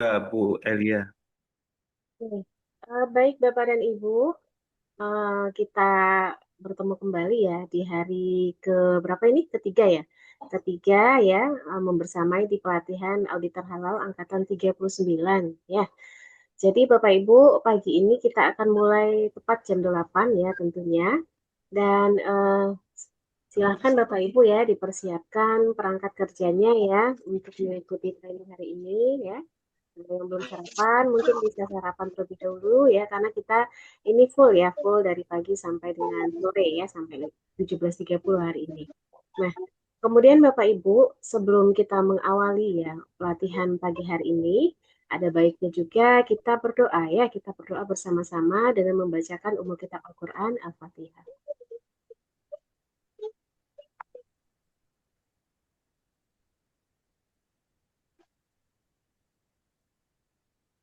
Bu Elia. Oke. Baik Bapak dan Ibu, kita bertemu kembali ya di hari ke berapa ini? Ketiga ya. Ketiga ya, membersamai di pelatihan Auditor Halal angkatan 39 ya. Jadi Bapak Ibu, pagi ini kita akan mulai tepat jam 8 ya tentunya. Dan silahkan Bapak Ibu ya dipersiapkan perangkat kerjanya ya untuk mengikuti training hari ini ya. Yang belum sarapan mungkin bisa sarapan terlebih dahulu ya karena kita ini full ya full dari pagi sampai dengan sore ya sampai 17.30 hari ini. Nah, kemudian Bapak Ibu sebelum kita mengawali ya pelatihan pagi hari ini ada baiknya juga kita berdoa ya kita berdoa bersama-sama dengan membacakan umul kitab Al-Quran Al-Fatihah.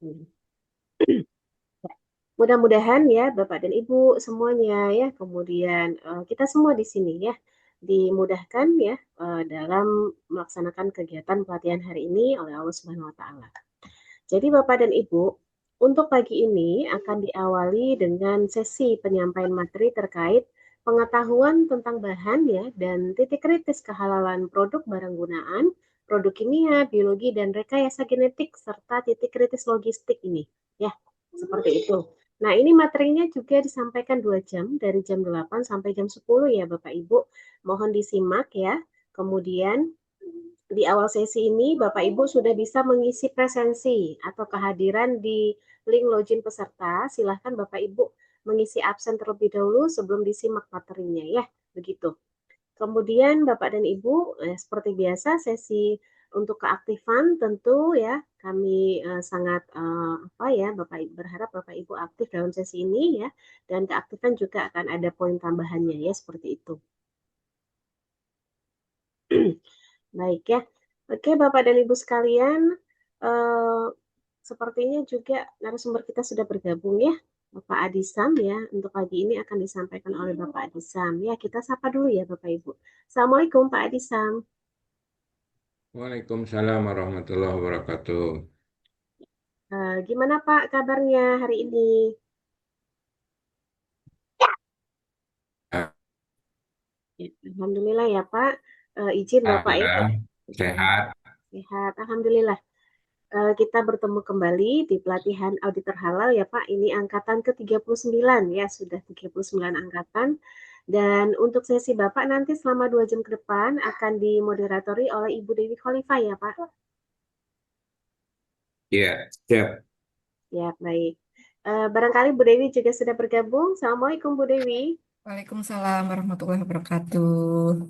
Hmm. Mudah-mudahan ya Bapak dan Ibu semuanya ya, kemudian kita semua di sini ya dimudahkan ya dalam melaksanakan kegiatan pelatihan hari ini oleh Allah Subhanahu wa taala. Jadi Bapak dan Ibu, untuk pagi ini akan diawali dengan sesi penyampaian materi terkait pengetahuan tentang bahan ya dan titik kritis kehalalan produk barang gunaan, produk kimia, biologi dan rekayasa genetik serta titik kritis logistik ini. Ya, seperti itu. Nah, ini materinya juga disampaikan 2 jam dari jam 8 sampai jam 10 ya Bapak Ibu. Mohon disimak ya. Kemudian di awal sesi ini Bapak Ibu sudah bisa mengisi presensi atau kehadiran di link login peserta. Silahkan Bapak Ibu mengisi absen terlebih dahulu sebelum disimak materinya ya. Begitu. Kemudian Bapak dan Ibu, seperti biasa sesi untuk keaktifan tentu ya kami sangat apa ya Bapak berharap Bapak Ibu aktif dalam sesi ini ya dan keaktifan juga akan ada poin tambahannya ya seperti itu. Baik ya. Oke, Bapak dan Ibu sekalian, eh, sepertinya juga narasumber kita sudah bergabung ya, Bapak Adisam ya. Untuk pagi ini akan disampaikan oleh Bapak Adisam. Ya, kita sapa dulu ya Bapak Ibu. Assalamualaikum Pak Adisam. Waalaikumsalam warahmatullahi wabarakatuh. Gimana Pak kabarnya hari ini? Ah, Ya, Alhamdulillah ya Pak. Izin Bapak ya. Alhamdulillah, sehat. Sehat. Alhamdulillah. Kita bertemu kembali di pelatihan auditor halal ya Pak. Ini angkatan ke-39 ya, sudah 39 angkatan. Dan untuk sesi Bapak nanti selama 2 jam ke depan akan dimoderatori oleh Ibu Dewi Khalifah ya Pak. Ya, siap. Ya, baik. Barangkali Bu Dewi juga sudah bergabung. Assalamualaikum Bu Dewi. Waalaikumsalam warahmatullahi wabarakatuh.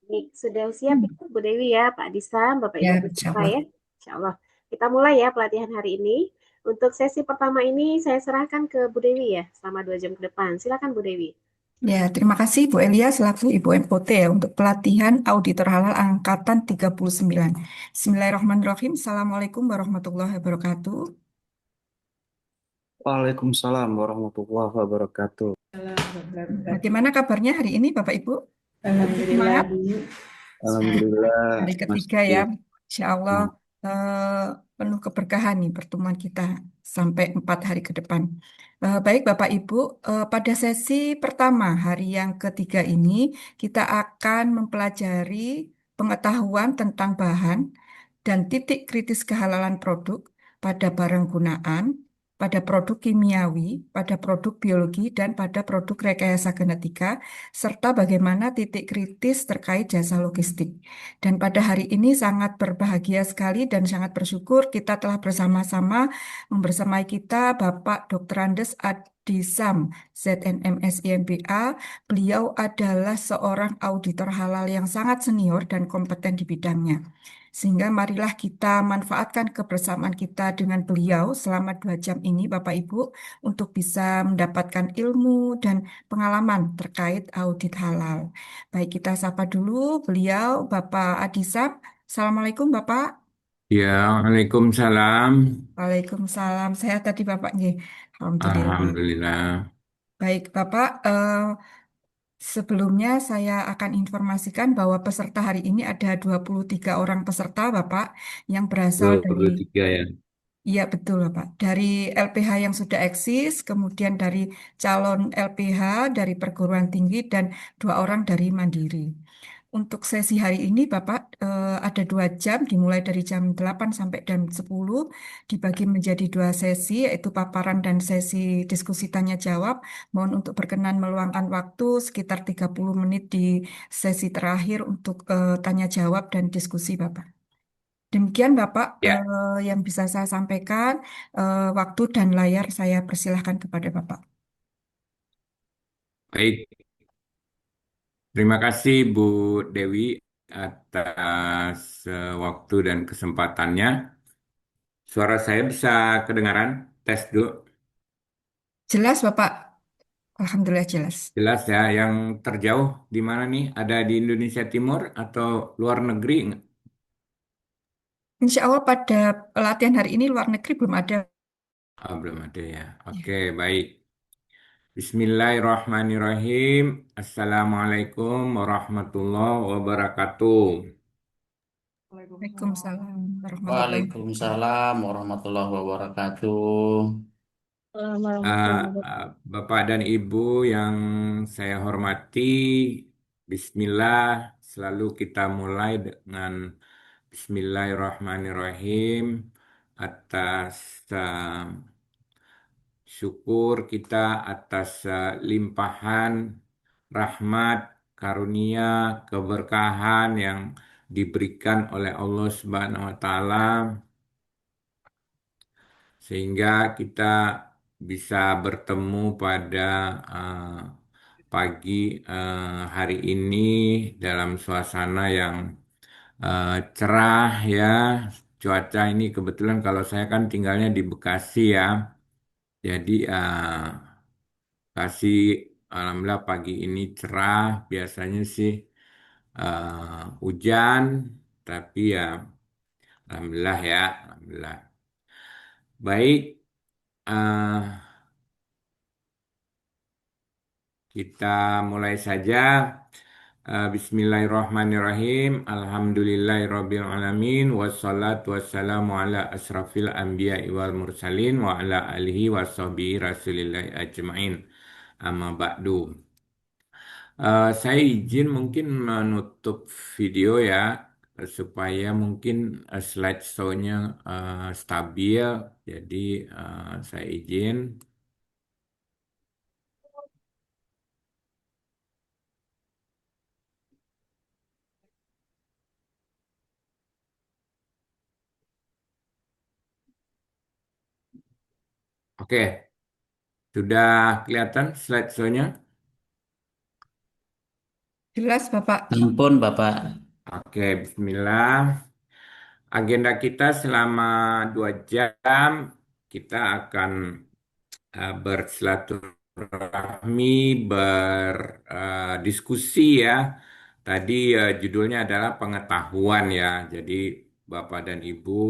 Baik, sudah siap ya Bu Dewi ya, Pak Disam, Bapak Ibu Ya, insya peserta Allah. ya. Insya Allah. Kita mulai ya pelatihan hari ini. Untuk sesi pertama ini saya serahkan ke Bu Dewi ya, selama 2 jam ke depan. Silakan Bu Dewi. Ya, terima kasih Bu Elia selaku Ibu MPOT ya untuk pelatihan auditor halal angkatan 39. Bismillahirrahmanirrahim. Assalamualaikum warahmatullahi wabarakatuh. Waalaikumsalam warahmatullahi wabarakatuh. Bagaimana kabarnya hari ini Bapak Ibu? Tetap Alhamdulillah semangat. Bu. Alhamdulillah Hari ketiga ya, masih. Insya Allah penuh keberkahan nih pertemuan kita sampai 4 hari ke depan. Baik Bapak Ibu, pada sesi pertama hari yang ketiga ini kita akan mempelajari pengetahuan tentang bahan dan titik kritis kehalalan produk pada barang gunaan, pada produk kimiawi, pada produk biologi, dan pada produk rekayasa genetika, serta bagaimana titik kritis terkait jasa logistik. Dan pada hari ini sangat berbahagia sekali dan sangat bersyukur kita telah bersama-sama membersamai kita Bapak Dr. Andes Adisam, ZNMS IMBA. Beliau adalah seorang auditor halal yang sangat senior dan kompeten di bidangnya. Sehingga marilah kita manfaatkan kebersamaan kita dengan beliau selama 2 jam ini, Bapak Ibu, untuk bisa mendapatkan ilmu dan pengalaman terkait audit halal. Baik, kita sapa dulu beliau, Bapak Adisam. Assalamualaikum, Bapak. Ya, Waalaikumsalam. Waalaikumsalam. Sehat tadi, Bapak. Nggih. Alhamdulillah. Alhamdulillah. Baik, Bapak. Sebelumnya saya akan informasikan bahwa peserta hari ini ada 23 orang peserta, Bapak, yang berasal dari. 23 ya. Iya betul Pak. Dari LPH yang sudah eksis, kemudian dari calon LPH dari perguruan tinggi dan 2 orang dari Mandiri. Untuk sesi hari ini Bapak ada 2 jam dimulai dari jam 8 sampai jam 10 dibagi menjadi 2 sesi yaitu paparan dan sesi diskusi tanya jawab. Mohon untuk berkenan meluangkan waktu sekitar 30 menit di sesi terakhir untuk tanya jawab dan diskusi Bapak. Demikian Bapak Ya, yang bisa saya sampaikan. Waktu dan layar saya persilahkan kepada Bapak. baik. Terima kasih Bu Dewi atas waktu dan kesempatannya. Suara saya bisa kedengaran? Tes dulu. Jelas Bapak? Alhamdulillah jelas. Jelas ya, yang terjauh di mana nih? Ada di Indonesia Timur atau luar negeri? Insya Allah pada pelatihan hari ini luar negeri belum ada. Oh, belum ada ya. Ya. Oke, baik. Bismillahirrahmanirrahim. Assalamualaikum warahmatullahi wabarakatuh. Waalaikumsalam warahmatullahi wabarakatuh. Waalaikumsalam warahmatullahi wabarakatuh. Eh, Warahmatullahi wabarakatuh. eh, Bapak dan Ibu yang saya hormati, Bismillah, selalu kita mulai dengan Bismillahirrahmanirrahim atas syukur kita atas limpahan rahmat, karunia, keberkahan yang diberikan oleh Allah Subhanahu wa taala sehingga kita bisa bertemu pada eh, pagi hari ini dalam suasana yang cerah ya. Cuaca ini kebetulan kalau saya kan tinggalnya di Bekasi ya. Jadi kasih alhamdulillah pagi ini cerah. Biasanya sih hujan, tapi ya alhamdulillah ya, alhamdulillah. Baik, eh, kita mulai saja. Bismillahirrahmanirrahim. Alhamdulillahirabbil alamin wassalatu wassalamu ala asrafil anbiya'i wal mursalin wa ala alihi washabihi rasulillahi ajmain. Amma ba'du. Saya izin mungkin menutup video ya supaya mungkin slideshow-nya stabil. Jadi saya izin. Oke, sudah kelihatan slideshow-nya? Jelas Bapak. Ampun Bapak. Oke, Bismillah. Agenda kita selama 2 jam, kita akan bersilaturahmi, berdiskusi ya. Tadi judulnya adalah pengetahuan ya. Jadi Bapak dan Ibu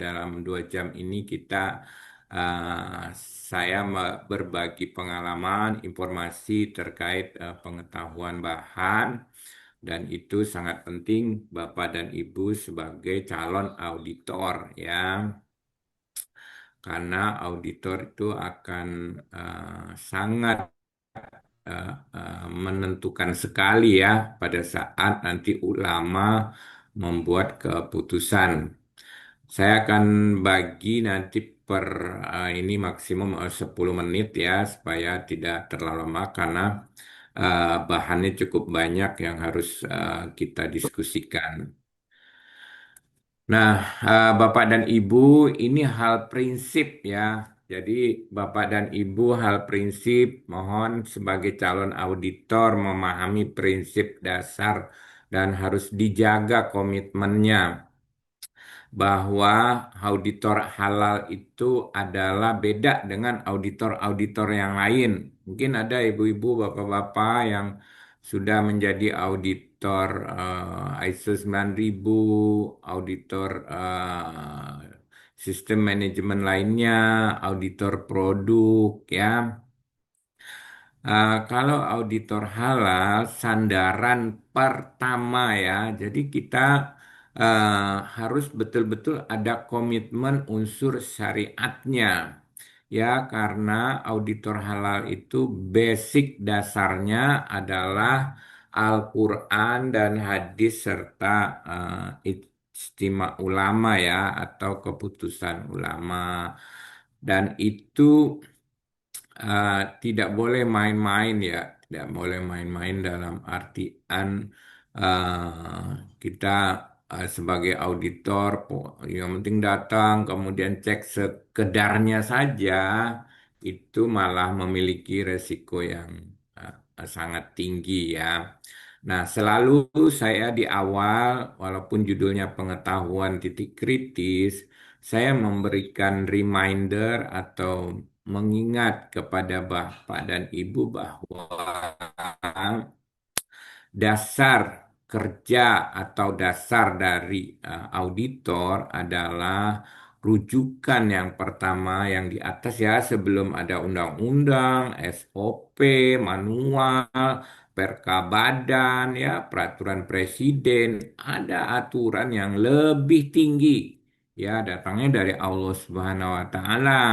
dalam 2 jam ini saya berbagi pengalaman, informasi terkait pengetahuan bahan dan itu sangat penting Bapak dan Ibu sebagai calon auditor ya. Karena auditor itu akan sangat menentukan sekali ya pada saat nanti ulama membuat keputusan. Saya akan bagi nanti per ini maksimum 10 menit ya supaya tidak terlalu lama karena bahannya cukup banyak yang harus kita diskusikan. Nah, Bapak dan Ibu, ini hal prinsip ya. Jadi, Bapak dan Ibu, hal prinsip, mohon sebagai calon auditor memahami prinsip dasar dan harus dijaga komitmennya bahwa auditor halal itu adalah beda dengan auditor-auditor yang lain. Mungkin ada ibu-ibu, bapak-bapak yang sudah menjadi auditor ISO 9000, auditor sistem manajemen lainnya, auditor produk ya. Kalau auditor halal, sandaran pertama ya, jadi kita harus betul-betul ada komitmen unsur syariatnya. Ya, karena auditor halal itu basic dasarnya adalah Al-Quran dan hadis serta ijtima ulama ya, atau keputusan ulama. Dan itu tidak boleh main-main ya, tidak boleh main-main dalam artian uh, kita sebagai auditor, yang penting datang kemudian cek sekedarnya saja, itu malah memiliki resiko yang sangat tinggi ya. Nah, selalu saya di awal, walaupun judulnya pengetahuan titik kritis, saya memberikan reminder atau mengingat kepada Bapak dan Ibu bahwa dasar kerja atau dasar dari auditor adalah rujukan yang pertama yang di atas ya, sebelum ada undang-undang, SOP, manual, perka badan ya, peraturan presiden, ada aturan yang lebih tinggi ya, datangnya dari Allah Subhanahu wa taala.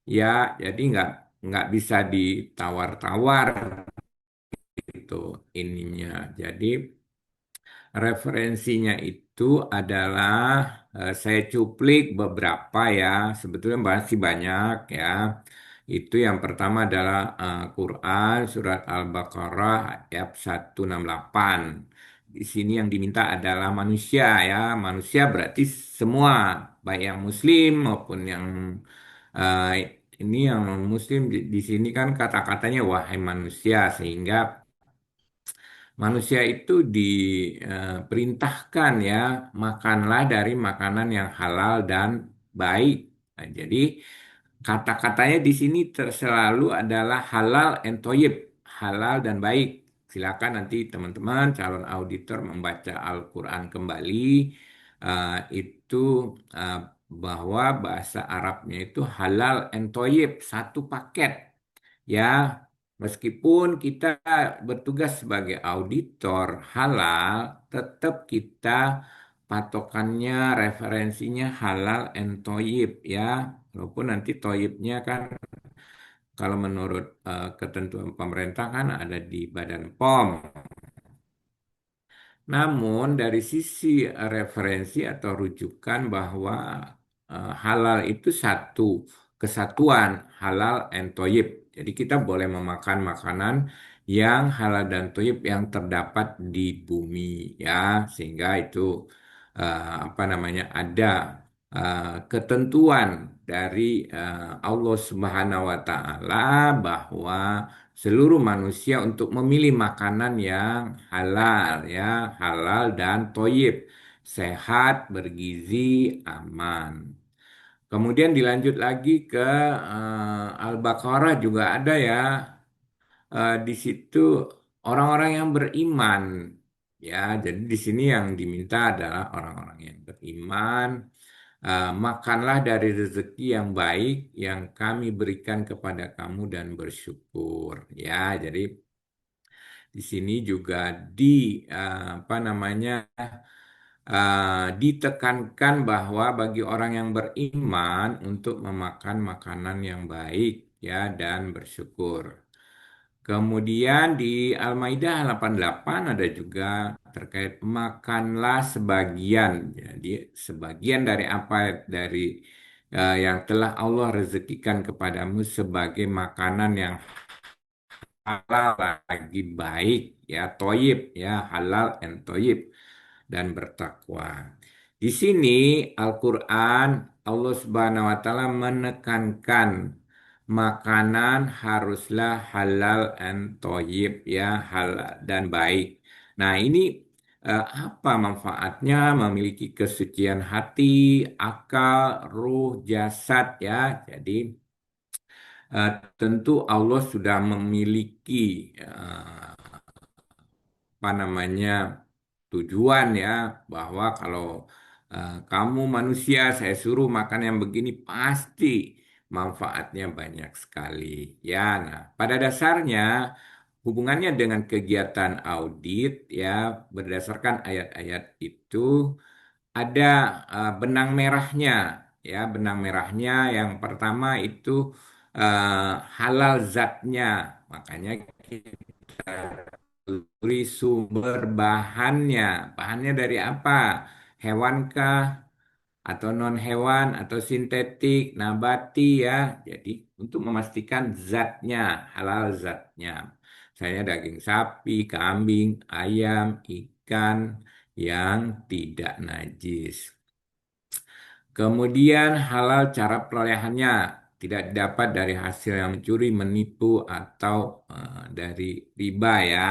Ya, jadi nggak bisa ditawar-tawar itu ininya. Jadi referensinya itu adalah saya cuplik beberapa ya, sebetulnya masih banyak ya. Itu yang pertama adalah Quran surat Al-Baqarah ayat 168. Di sini yang diminta adalah manusia ya. Manusia berarti semua, baik yang muslim maupun yang eh, ini yang muslim di sini kan kata-katanya wahai manusia, sehingga manusia itu diperintahkan ya, makanlah dari makanan yang halal dan baik. Nah, jadi kata-katanya di sini selalu adalah halal and thoyyib, halal dan baik. Silakan nanti teman-teman calon auditor membaca Al-Quran kembali. Itu eh, bahwa bahasa Arabnya itu halal and thoyyib, satu paket. Ya, meskipun kita bertugas sebagai auditor halal, tetap kita patokannya, referensinya halal and toyib ya. Walaupun nanti toyibnya kan kalau menurut ketentuan pemerintah kan ada di Badan POM. Namun dari sisi referensi atau rujukan bahwa halal itu satu kesatuan, halal and toyib. Jadi kita boleh memakan makanan yang halal dan toyib yang terdapat di bumi ya, sehingga itu apa namanya, ada ketentuan dari Allah Subhanahu wa taala bahwa seluruh manusia untuk memilih makanan yang halal ya, halal dan toyib, sehat, bergizi, aman. Kemudian dilanjut lagi ke Al-Baqarah juga ada ya. Di situ orang-orang yang beriman ya. Jadi di sini yang diminta adalah orang-orang yang beriman. Makanlah dari rezeki yang baik yang kami berikan kepada kamu dan bersyukur ya. Jadi di sini juga apa namanya, ditekankan bahwa bagi orang yang beriman untuk memakan makanan yang baik ya dan bersyukur. Kemudian di Al-Maidah 88 ada juga terkait makanlah sebagian. Jadi sebagian dari apa, dari yang telah Allah rezekikan kepadamu sebagai makanan yang halal lagi baik ya, toyib ya, halal and toyib, dan bertakwa. Di sini Al-Quran, Allah Subhanahu wa taala menekankan makanan haruslah halal and toyib ya, halal dan baik. Nah, ini apa manfaatnya? Memiliki kesucian hati, akal, ruh, jasad ya. Jadi tentu Allah sudah memiliki apa namanya, tujuan ya, bahwa kalau kamu manusia saya suruh makan yang begini pasti manfaatnya banyak sekali. Ya, nah, pada dasarnya hubungannya dengan kegiatan audit ya berdasarkan ayat-ayat itu ada benang merahnya ya benang merahnya yang pertama itu halal zatnya makanya kita telusuri sumber bahannya dari apa hewankah atau non hewan atau sintetik nabati ya jadi untuk memastikan zatnya halal zatnya misalnya daging sapi kambing ayam ikan yang tidak najis. Kemudian halal cara perolehannya tidak didapat dari hasil yang mencuri, menipu atau dari riba ya.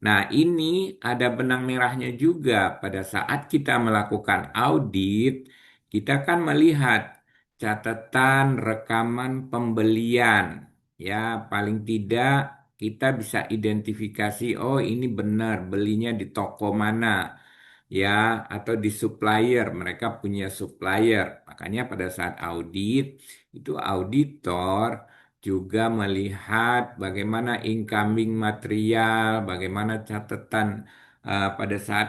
Nah, ini ada benang merahnya juga pada saat kita melakukan audit, kita kan melihat catatan rekaman pembelian ya, paling tidak kita bisa identifikasi oh ini benar belinya di toko mana ya atau di supplier mereka punya supplier makanya pada saat audit itu auditor juga melihat bagaimana incoming material bagaimana catatan pada saat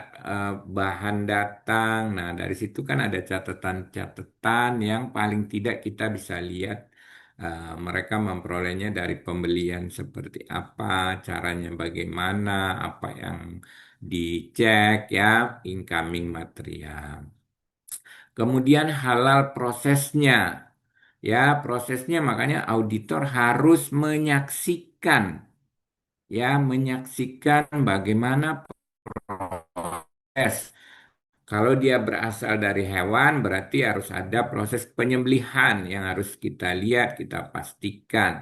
bahan datang nah dari situ kan ada catatan-catatan yang paling tidak kita bisa lihat mereka memperolehnya dari pembelian seperti apa caranya bagaimana apa yang dicek ya incoming material. Kemudian halal prosesnya. Ya, prosesnya makanya auditor harus menyaksikan bagaimana proses. Kalau dia berasal dari hewan, berarti harus ada proses penyembelihan yang harus kita lihat, kita pastikan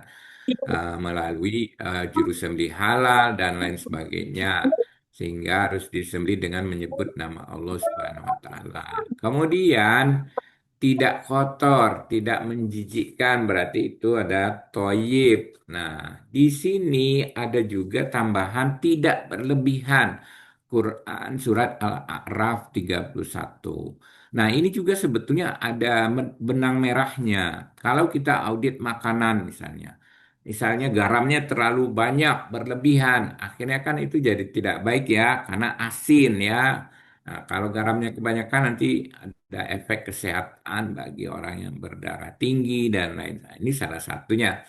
melalui juru sembelih halal dan lain sebagainya. Sehingga harus disembelih dengan menyebut nama Allah Subhanahu wa taala. Kemudian tidak kotor, tidak menjijikkan, berarti itu ada toyib. Nah, di sini ada juga tambahan tidak berlebihan. Quran Surat Al-A'raf 31. Nah, ini juga sebetulnya ada benang merahnya. Kalau kita audit makanan misalnya. Misalnya garamnya terlalu banyak, berlebihan. Akhirnya kan itu jadi tidak baik ya, karena asin ya. Nah, kalau garamnya kebanyakan nanti ada efek kesehatan bagi orang yang berdarah tinggi dan lain. Nah, ini salah satunya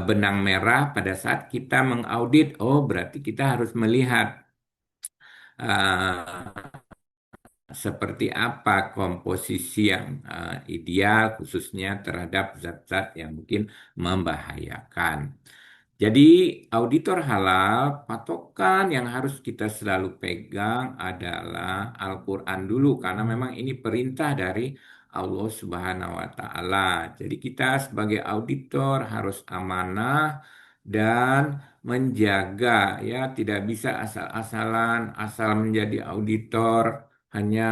benang merah pada saat kita mengaudit. Oh, berarti kita harus melihat eh, seperti apa komposisi yang ideal khususnya terhadap zat-zat yang mungkin membahayakan. Jadi auditor halal, patokan yang harus kita selalu pegang adalah Al-Quran dulu karena memang ini perintah dari Allah Subhanahu wa taala. Jadi kita sebagai auditor harus amanah dan menjaga ya tidak bisa asal-asalan asal menjadi auditor hanya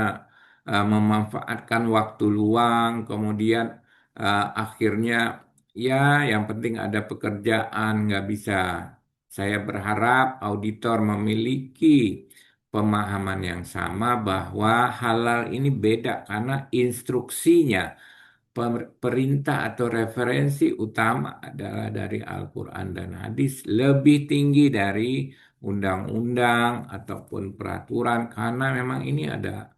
memanfaatkan waktu luang kemudian akhirnya ya, yang penting ada pekerjaan, nggak bisa. Saya berharap auditor memiliki pemahaman yang sama bahwa halal ini beda karena instruksinya, perintah atau referensi utama adalah dari Al-Quran dan hadis lebih tinggi dari undang-undang ataupun peraturan karena memang ini ada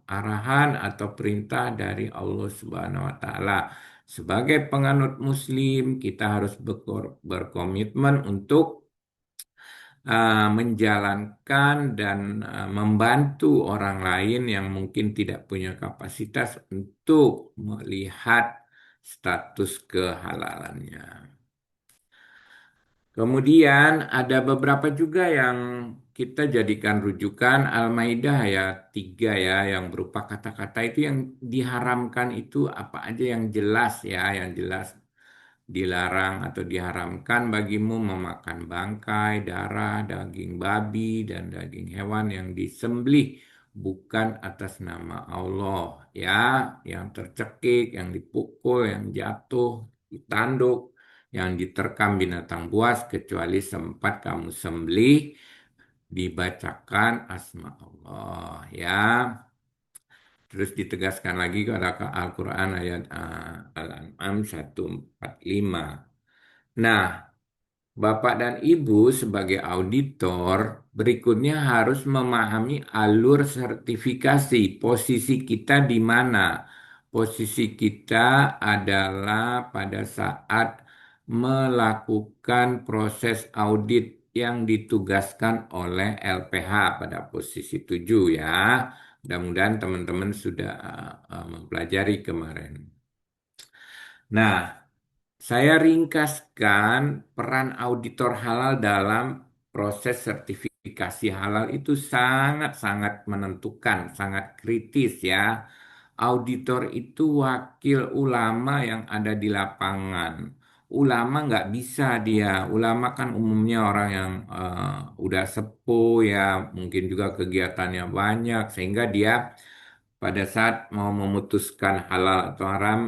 arahan atau perintah dari Allah Subhanahu wa taala. Sebagai penganut muslim, kita harus berkomitmen untuk menjalankan dan membantu orang lain yang mungkin tidak punya kapasitas untuk melihat status kehalalannya. Kemudian ada beberapa juga yang kita jadikan rujukan Al-Maidah ayat 3 ya yang berupa kata-kata itu yang diharamkan itu apa aja yang jelas ya yang jelas dilarang atau diharamkan bagimu memakan bangkai, darah, daging babi, dan daging hewan yang disembelih bukan atas nama Allah. Ya, yang tercekik, yang dipukul, yang jatuh, ditanduk, yang diterkam binatang buas, kecuali sempat kamu sembelih, dibacakan asma Allah. Ya, Terus ditegaskan lagi pada Al-Quran ayat Al-An'am 145. Nah, Bapak dan Ibu sebagai auditor berikutnya harus memahami alur sertifikasi. Posisi kita di mana? Posisi kita adalah pada saat melakukan proses audit yang ditugaskan oleh LPH pada posisi 7 ya. Mudah-mudahan teman-teman sudah mempelajari kemarin. Nah, saya ringkaskan peran auditor halal dalam proses sertifikasi halal itu sangat-sangat menentukan, sangat kritis ya. Auditor itu wakil ulama yang ada di lapangan. Ulama nggak bisa dia. Ulama kan umumnya orang yang udah sepuh ya, mungkin juga kegiatannya banyak, sehingga dia pada saat mau memutuskan halal atau haram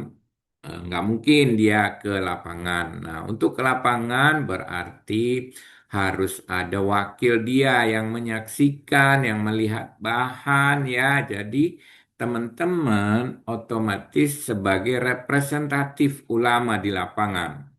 nggak mungkin dia ke lapangan. Nah, untuk ke lapangan berarti harus ada wakil dia yang menyaksikan, yang melihat bahan ya. Jadi teman-teman otomatis sebagai representatif ulama di lapangan.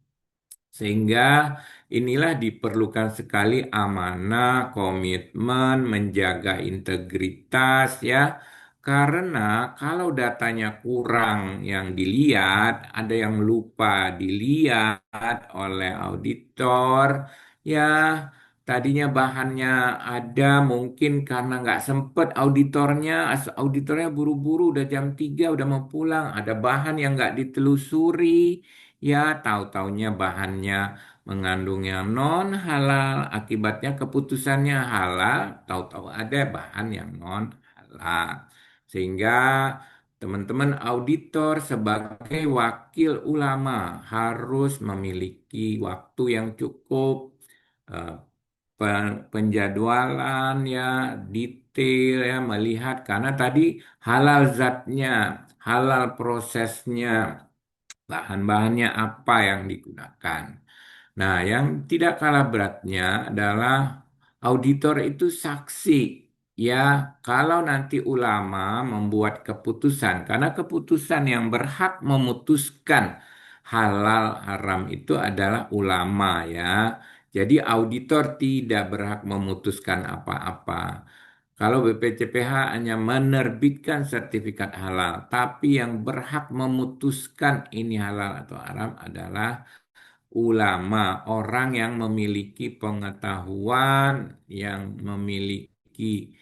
Sehingga inilah diperlukan sekali amanah, komitmen, menjaga integritas ya. Karena kalau datanya kurang yang dilihat, ada yang lupa dilihat oleh auditor, ya tadinya bahannya ada mungkin karena nggak sempet auditornya buru-buru udah jam 3 udah mau pulang, ada bahan yang nggak ditelusuri. Ya, tahu-taunya bahannya mengandung yang non halal, akibatnya keputusannya halal, tahu-tahu ada bahan yang non halal. Sehingga teman-teman auditor sebagai wakil ulama harus memiliki waktu yang cukup, eh, penjadwalan ya, detail ya, melihat karena tadi halal zatnya, halal prosesnya, bahan-bahannya apa yang digunakan. Nah, yang tidak kalah beratnya adalah auditor itu saksi. Ya, kalau nanti ulama membuat keputusan, karena keputusan yang berhak memutuskan halal haram itu adalah ulama ya. Jadi auditor tidak berhak memutuskan apa-apa. Kalau BPCPH hanya menerbitkan sertifikat halal, tapi yang berhak memutuskan ini halal atau haram adalah ulama, orang yang memiliki pengetahuan, yang memiliki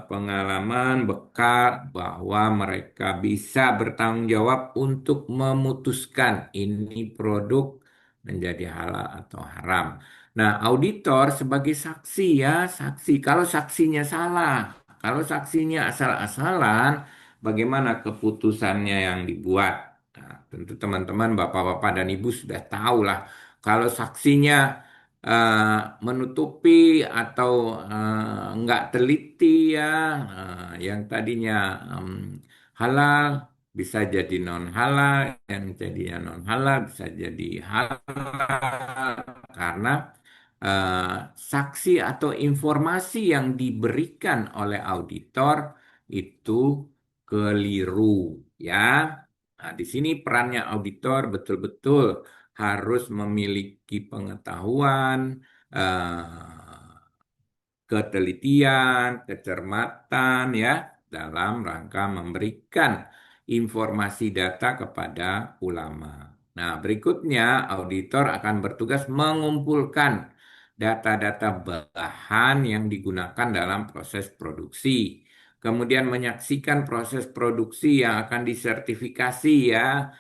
pengalaman, bekal bahwa mereka bisa bertanggung jawab untuk memutuskan ini produk menjadi halal atau haram. Nah, auditor sebagai saksi ya, saksi. Kalau saksinya salah, kalau saksinya asal-asalan, bagaimana keputusannya yang dibuat? Nah, tentu teman-teman, bapak-bapak dan ibu sudah tahu lah. Kalau saksinya eh, menutupi atau nggak teliti ya, yang tadinya halal bisa jadi non halal, yang jadinya non halal bisa jadi halal karena saksi atau informasi yang diberikan oleh auditor itu keliru ya. Nah, di sini perannya auditor betul-betul harus memiliki pengetahuan, ketelitian, kecermatan ya dalam rangka memberikan informasi data kepada ulama. Nah, berikutnya auditor akan bertugas mengumpulkan data-data bahan yang digunakan dalam proses produksi. Kemudian menyaksikan proses produksi yang akan disertifikasi ya.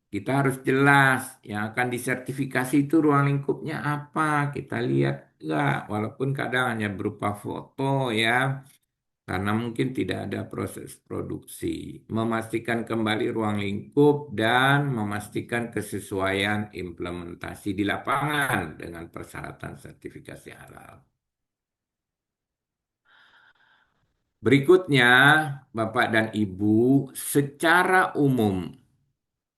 Kita harus jelas yang akan disertifikasi itu ruang lingkupnya apa. Kita lihat enggak, walaupun kadang hanya berupa foto ya, karena mungkin tidak ada proses produksi. Memastikan kembali ruang lingkup dan memastikan kesesuaian implementasi di lapangan dengan persyaratan sertifikasi halal. Berikutnya, Bapak dan Ibu, secara umum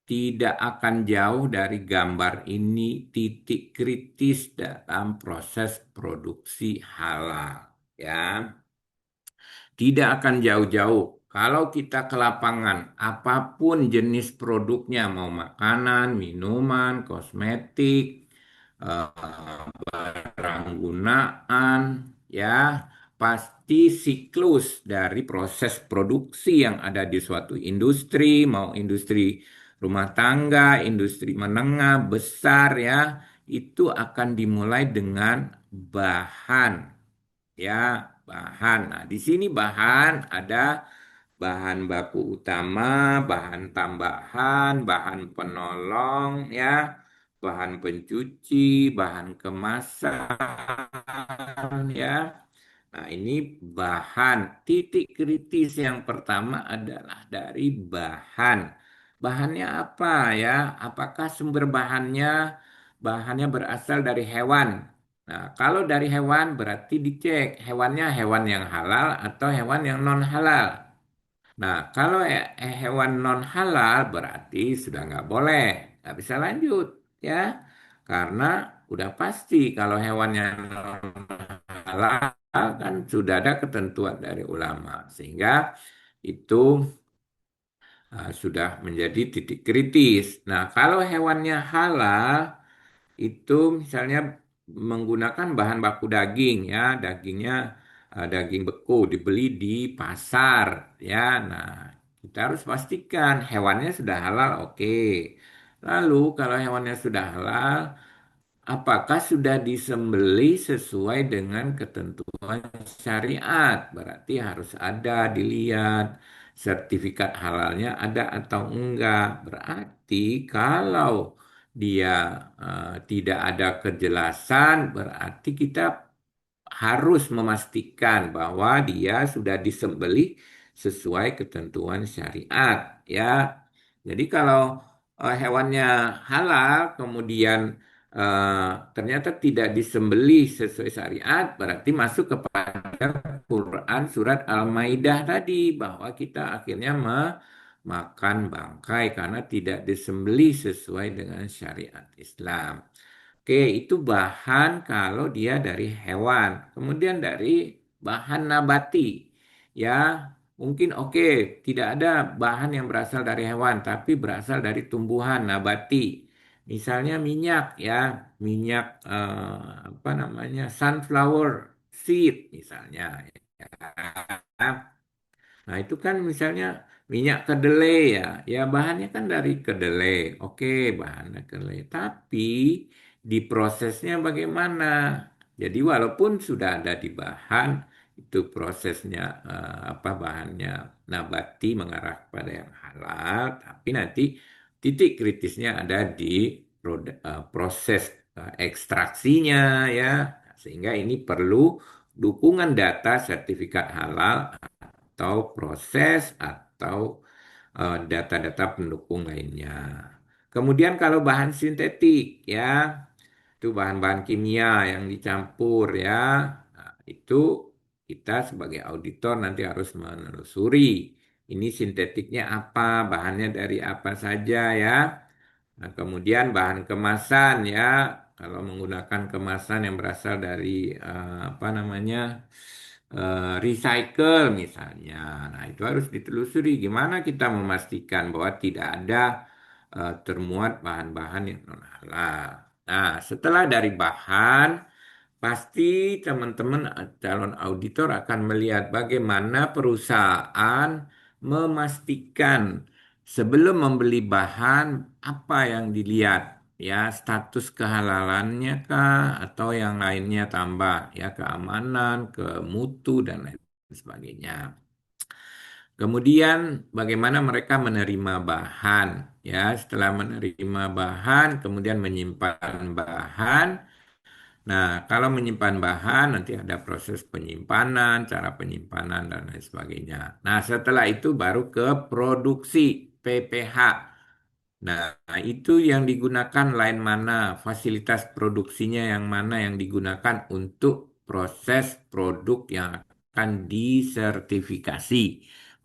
tidak akan jauh dari gambar ini titik kritis dalam proses produksi halal ya. Tidak akan jauh-jauh Kalau kita ke lapangan, apapun jenis produknya, mau makanan, minuman, kosmetik, barang gunaan, ya, pasti siklus dari proses produksi yang ada di suatu industri, mau industri rumah tangga, industri menengah, besar, ya, itu akan dimulai dengan bahan, ya, bahan. Nah, di sini bahan ada bahan baku utama, bahan tambahan, bahan penolong, ya, bahan pencuci, bahan kemasan, ya. Nah, ini bahan. Titik kritis yang pertama adalah dari bahan. Bahannya apa ya? Apakah sumber bahannya berasal dari hewan? Nah, kalau dari hewan berarti dicek hewannya hewan yang halal atau hewan yang non halal. Nah, kalau hewan non halal berarti sudah nggak boleh, nggak bisa lanjut, ya, karena udah pasti kalau hewannya non halal kan sudah ada ketentuan dari ulama, sehingga itu sudah menjadi titik kritis. Nah, kalau hewannya halal itu misalnya menggunakan bahan baku daging, ya, dagingnya daging beku dibeli di pasar, ya. Nah, kita harus pastikan hewannya sudah halal, oke. Lalu kalau hewannya sudah halal, apakah sudah disembelih sesuai dengan ketentuan syariat? Berarti harus ada dilihat sertifikat halalnya ada atau enggak. Berarti kalau dia tidak ada kejelasan, berarti kita harus memastikan bahwa dia sudah disembelih sesuai ketentuan syariat, ya. Jadi kalau hewannya halal kemudian ternyata tidak disembelih sesuai syariat, berarti masuk kepada Quran surat Al-Maidah tadi bahwa kita akhirnya memakan bangkai karena tidak disembelih sesuai dengan syariat Islam. Oke, itu bahan kalau dia dari hewan. Kemudian dari bahan nabati, ya, mungkin oke, tidak ada bahan yang berasal dari hewan, tapi berasal dari tumbuhan nabati. Misalnya minyak, ya, minyak apa namanya, sunflower seed misalnya. Ya. Nah, itu kan misalnya minyak kedelai, ya. Ya bahannya kan dari kedelai. Oke, bahannya kedelai. Tapi diprosesnya bagaimana? Jadi walaupun sudah ada di bahan, itu prosesnya apa bahannya nabati mengarah pada yang halal, tapi nanti titik kritisnya ada di proses ekstraksinya, ya. Sehingga ini perlu dukungan data sertifikat halal atau proses atau data-data pendukung lainnya. Kemudian kalau bahan sintetik, ya, itu bahan-bahan kimia yang dicampur, ya. Nah, itu kita sebagai auditor nanti harus menelusuri ini sintetiknya apa, bahannya dari apa saja, ya. Nah, kemudian bahan kemasan, ya, kalau menggunakan kemasan yang berasal dari apa namanya recycle misalnya. Nah, itu harus ditelusuri gimana kita memastikan bahwa tidak ada termuat bahan-bahan yang non halal. Nah, setelah dari bahan, pasti teman-teman calon auditor akan melihat bagaimana perusahaan memastikan sebelum membeli bahan apa yang dilihat, ya, status kehalalannya kah atau yang lainnya tambah, ya, keamanan, ke mutu dan lain sebagainya. Kemudian bagaimana mereka menerima bahan, ya, setelah menerima bahan kemudian menyimpan bahan. Nah, kalau menyimpan bahan nanti ada proses penyimpanan, cara penyimpanan dan lain sebagainya. Nah, setelah itu baru ke produksi PPH. Nah, itu yang digunakan lain mana, fasilitas produksinya yang mana yang digunakan untuk proses produk yang akan disertifikasi.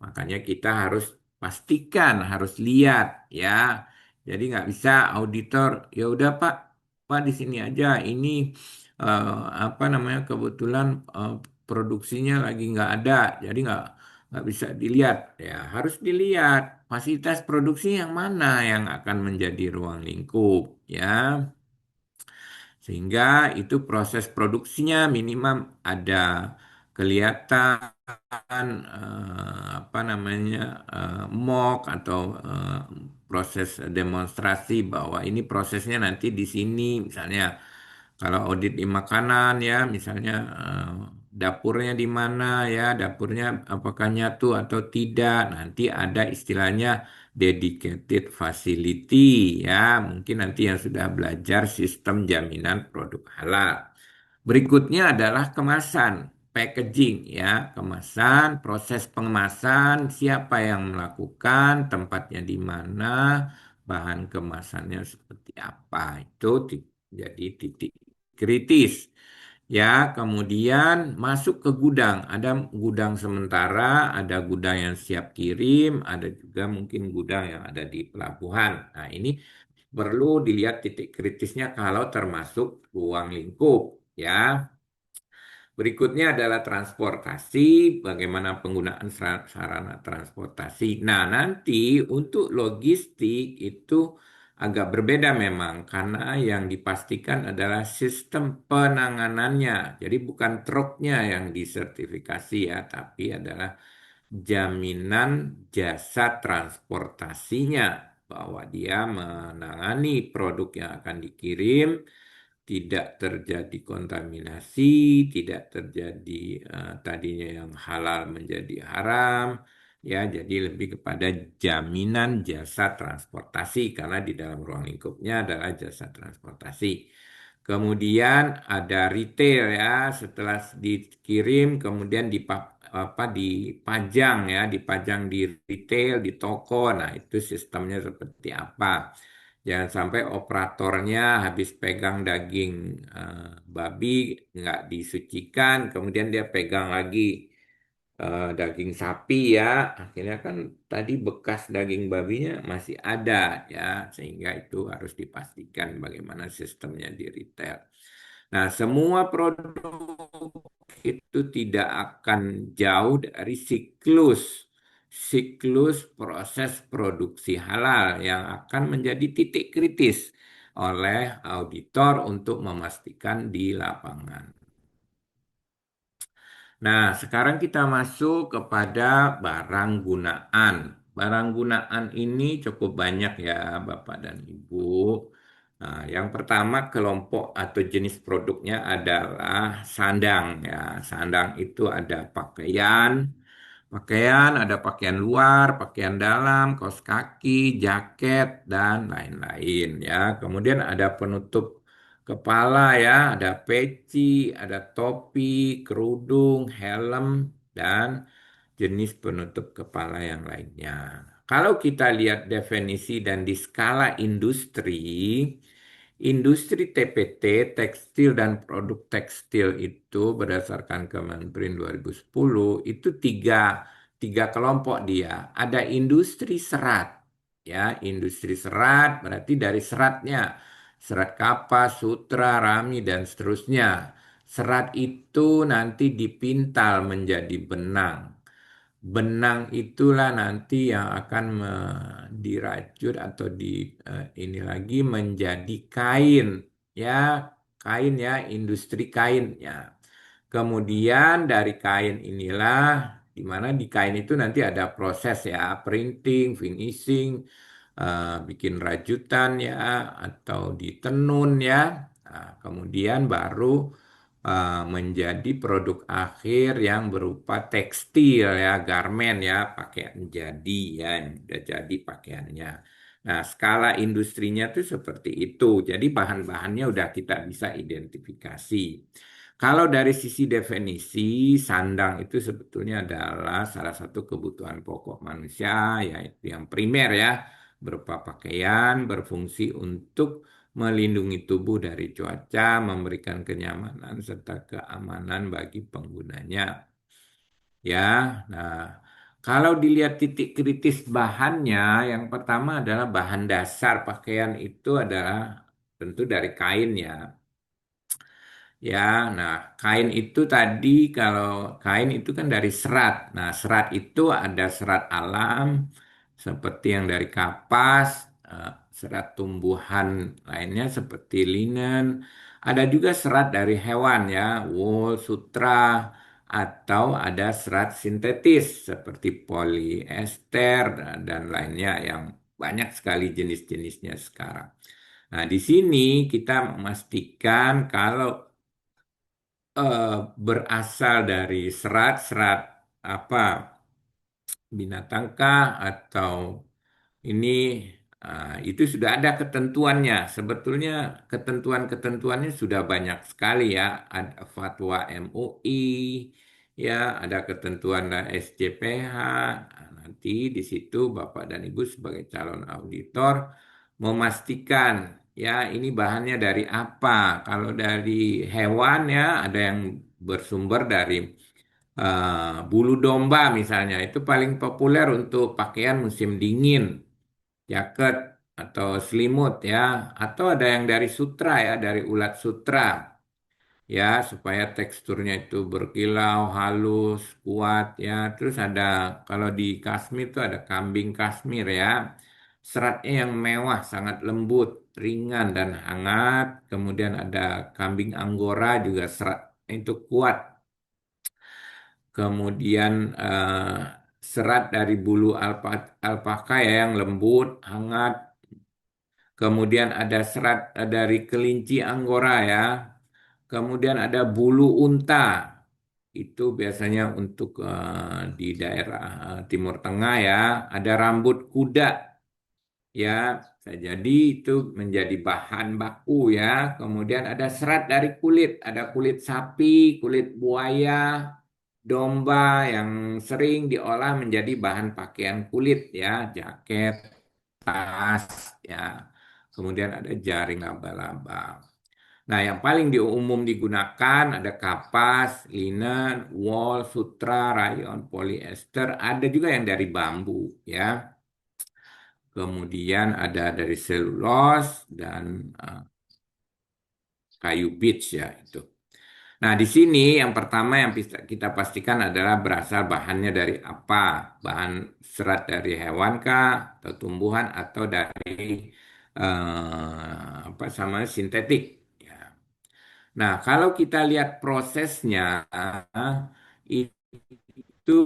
Makanya kita harus pastikan, harus lihat, ya. Jadi nggak bisa auditor, ya udah Pak, Pak di sini aja. Ini apa namanya kebetulan produksinya lagi nggak ada, jadi nggak bisa dilihat ya, harus dilihat fasilitas produksi yang mana yang akan menjadi ruang lingkup ya, sehingga itu proses produksinya minimum ada kelihatan apa namanya mock atau proses demonstrasi bahwa ini prosesnya nanti di sini misalnya. Kalau audit di makanan ya, misalnya dapurnya di mana ya, dapurnya apakah nyatu atau tidak. Nanti ada istilahnya dedicated facility ya. Mungkin nanti yang sudah belajar sistem jaminan produk halal. Berikutnya adalah kemasan, packaging ya, kemasan, proses pengemasan, siapa yang melakukan, tempatnya di mana, bahan kemasannya seperti apa. Itu jadi titik kritis. Ya, kemudian masuk ke gudang. Ada gudang sementara, ada gudang yang siap kirim, ada juga mungkin gudang yang ada di pelabuhan. Nah, ini perlu dilihat titik kritisnya kalau termasuk ruang lingkup, ya. Berikutnya adalah transportasi, bagaimana penggunaan sarana transportasi. Nah, nanti untuk logistik itu agak berbeda memang, karena yang dipastikan adalah sistem penanganannya. Jadi bukan truknya yang disertifikasi ya, tapi adalah jaminan jasa transportasinya, bahwa dia menangani produk yang akan dikirim tidak terjadi kontaminasi, tidak terjadi tadinya yang halal menjadi haram, ya jadi lebih kepada jaminan jasa transportasi karena di dalam ruang lingkupnya adalah jasa transportasi. Kemudian ada retail ya, setelah dikirim kemudian dipajang ya, dipajang di retail, di toko. Nah, itu sistemnya seperti apa? Jangan sampai operatornya habis pegang daging babi nggak disucikan, kemudian dia pegang lagi daging sapi ya, akhirnya kan tadi bekas daging babinya masih ada ya, sehingga itu harus dipastikan bagaimana sistemnya di retail. Nah, semua produk itu tidak akan jauh dari siklus proses produksi halal yang akan menjadi titik kritis oleh auditor untuk memastikan di lapangan. Nah, sekarang kita masuk kepada barang gunaan. Barang gunaan ini cukup banyak ya, Bapak dan Ibu. Nah, yang pertama kelompok atau jenis produknya adalah sandang ya. Sandang itu ada pakaian, ada pakaian luar, pakaian dalam, kaos kaki, jaket, dan lain-lain ya. Kemudian ada penutup kepala ya, ada peci, ada topi, kerudung, helm, dan jenis penutup kepala yang lainnya. Kalau kita lihat definisi dan di skala industri TPT, tekstil dan produk tekstil itu berdasarkan Kemenperin 2010, itu tiga kelompok dia. Ada industri serat, ya, industri serat berarti dari seratnya, serat kapas, sutra, rami, dan seterusnya. Serat itu nanti dipintal menjadi benang. Benang itulah nanti yang akan dirajut atau ini lagi menjadi kain ya, kain ya, industri kain ya. Kemudian dari kain inilah di mana di kain itu nanti ada proses ya, printing, finishing, bikin rajutan ya atau ditenun ya. Nah, kemudian baru menjadi produk akhir yang berupa tekstil ya, garmen ya, pakaian jadi ya, yang udah jadi pakaiannya. Nah, skala industrinya tuh seperti itu. Jadi bahan-bahannya udah kita bisa identifikasi. Kalau dari sisi definisi, sandang itu sebetulnya adalah salah satu kebutuhan pokok manusia, yaitu yang primer ya, berupa pakaian, berfungsi untuk melindungi tubuh dari cuaca, memberikan kenyamanan serta keamanan bagi penggunanya. Ya, nah kalau dilihat titik kritis bahannya, yang pertama adalah bahan dasar pakaian itu adalah tentu dari kain ya. Ya, nah kain itu tadi kalau kain itu kan dari serat. Nah, serat itu ada serat alam seperti yang dari kapas, eh, serat tumbuhan lainnya seperti linen. Ada juga serat dari hewan ya, wool, sutra, atau ada serat sintetis seperti polyester dan lainnya yang banyak sekali jenis-jenisnya sekarang. Nah, di sini kita memastikan kalau berasal dari serat-serat apa binatangkah atau ini itu sudah ada ketentuannya. Sebetulnya ketentuan-ketentuannya sudah banyak sekali ya. Ada fatwa MUI, ya, ada ketentuan dari SJPH. Nah, nanti di situ Bapak dan Ibu sebagai calon auditor memastikan ya ini bahannya dari apa. Kalau dari hewan ya ada yang bersumber dari bulu domba misalnya itu paling populer untuk pakaian musim dingin, jaket atau selimut ya, atau ada yang dari sutra ya, dari ulat sutra ya supaya teksturnya itu berkilau, halus, kuat ya. Terus ada kalau di Kashmir itu ada kambing Kashmir ya. Seratnya yang mewah, sangat lembut, ringan dan hangat. Kemudian ada kambing Anggora juga serat itu kuat. Kemudian serat dari bulu alpaka ya yang lembut, hangat. Kemudian ada serat dari kelinci Anggora ya. Kemudian ada bulu unta. Itu biasanya untuk di daerah Timur Tengah ya. Ada rambut kuda ya. Bisa jadi itu menjadi bahan baku ya. Kemudian ada serat dari kulit. Ada kulit sapi, kulit buaya, domba yang sering diolah menjadi bahan pakaian kulit ya, jaket, tas ya. Kemudian ada jaring laba-laba. Nah, yang paling umum digunakan ada kapas, linen, wool, sutra, rayon, polyester, ada juga yang dari bambu ya. Kemudian ada dari selulos dan kayu beech ya itu. Nah, di sini yang pertama yang bisa kita pastikan adalah berasal bahannya dari apa? Bahan serat dari hewan kah, atau tumbuhan, atau dari apa sama sintetik. Ya. Nah, kalau kita lihat prosesnya, itu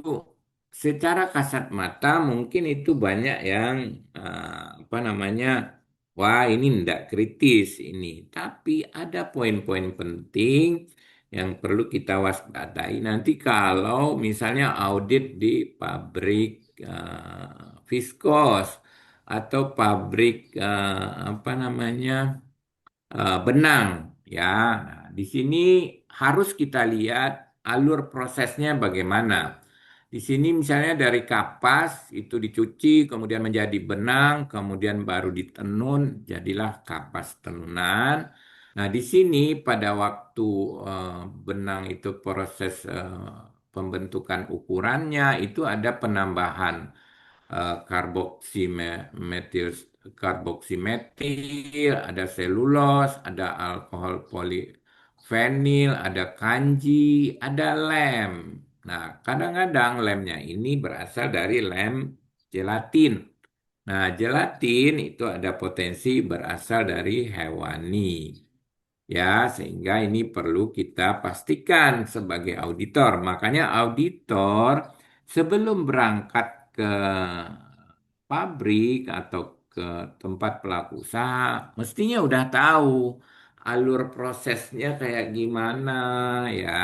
secara kasat mata mungkin itu banyak yang apa namanya, wah ini ndak kritis ini. Tapi ada poin-poin penting yang perlu kita waspadai nanti kalau misalnya audit di pabrik viskos atau pabrik apa namanya benang ya. Nah, di sini harus kita lihat alur prosesnya bagaimana. Di sini misalnya dari kapas itu dicuci, kemudian menjadi benang, kemudian baru ditenun, jadilah kapas tenunan. Nah, di sini pada waktu benang itu proses pembentukan ukurannya itu ada penambahan karboksimetil, karboksimetil, ada selulos, ada alkohol polifenil, ada kanji, ada lem. Nah, kadang-kadang lemnya ini berasal dari lem gelatin. Nah, gelatin itu ada potensi berasal dari hewani. Ya, sehingga ini perlu kita pastikan sebagai auditor. Makanya auditor sebelum berangkat ke pabrik atau ke tempat pelaku usaha, mestinya udah tahu alur prosesnya kayak gimana ya,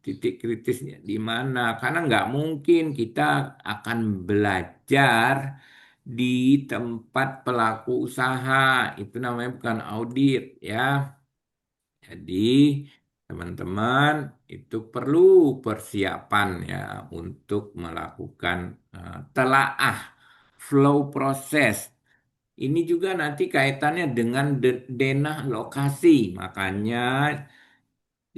titik kritisnya di mana. Karena nggak mungkin kita akan belajar di tempat pelaku usaha. Itu namanya bukan audit ya. Jadi, teman-teman, itu perlu persiapan ya untuk melakukan telaah flow proses. Ini juga nanti kaitannya dengan denah lokasi. Makanya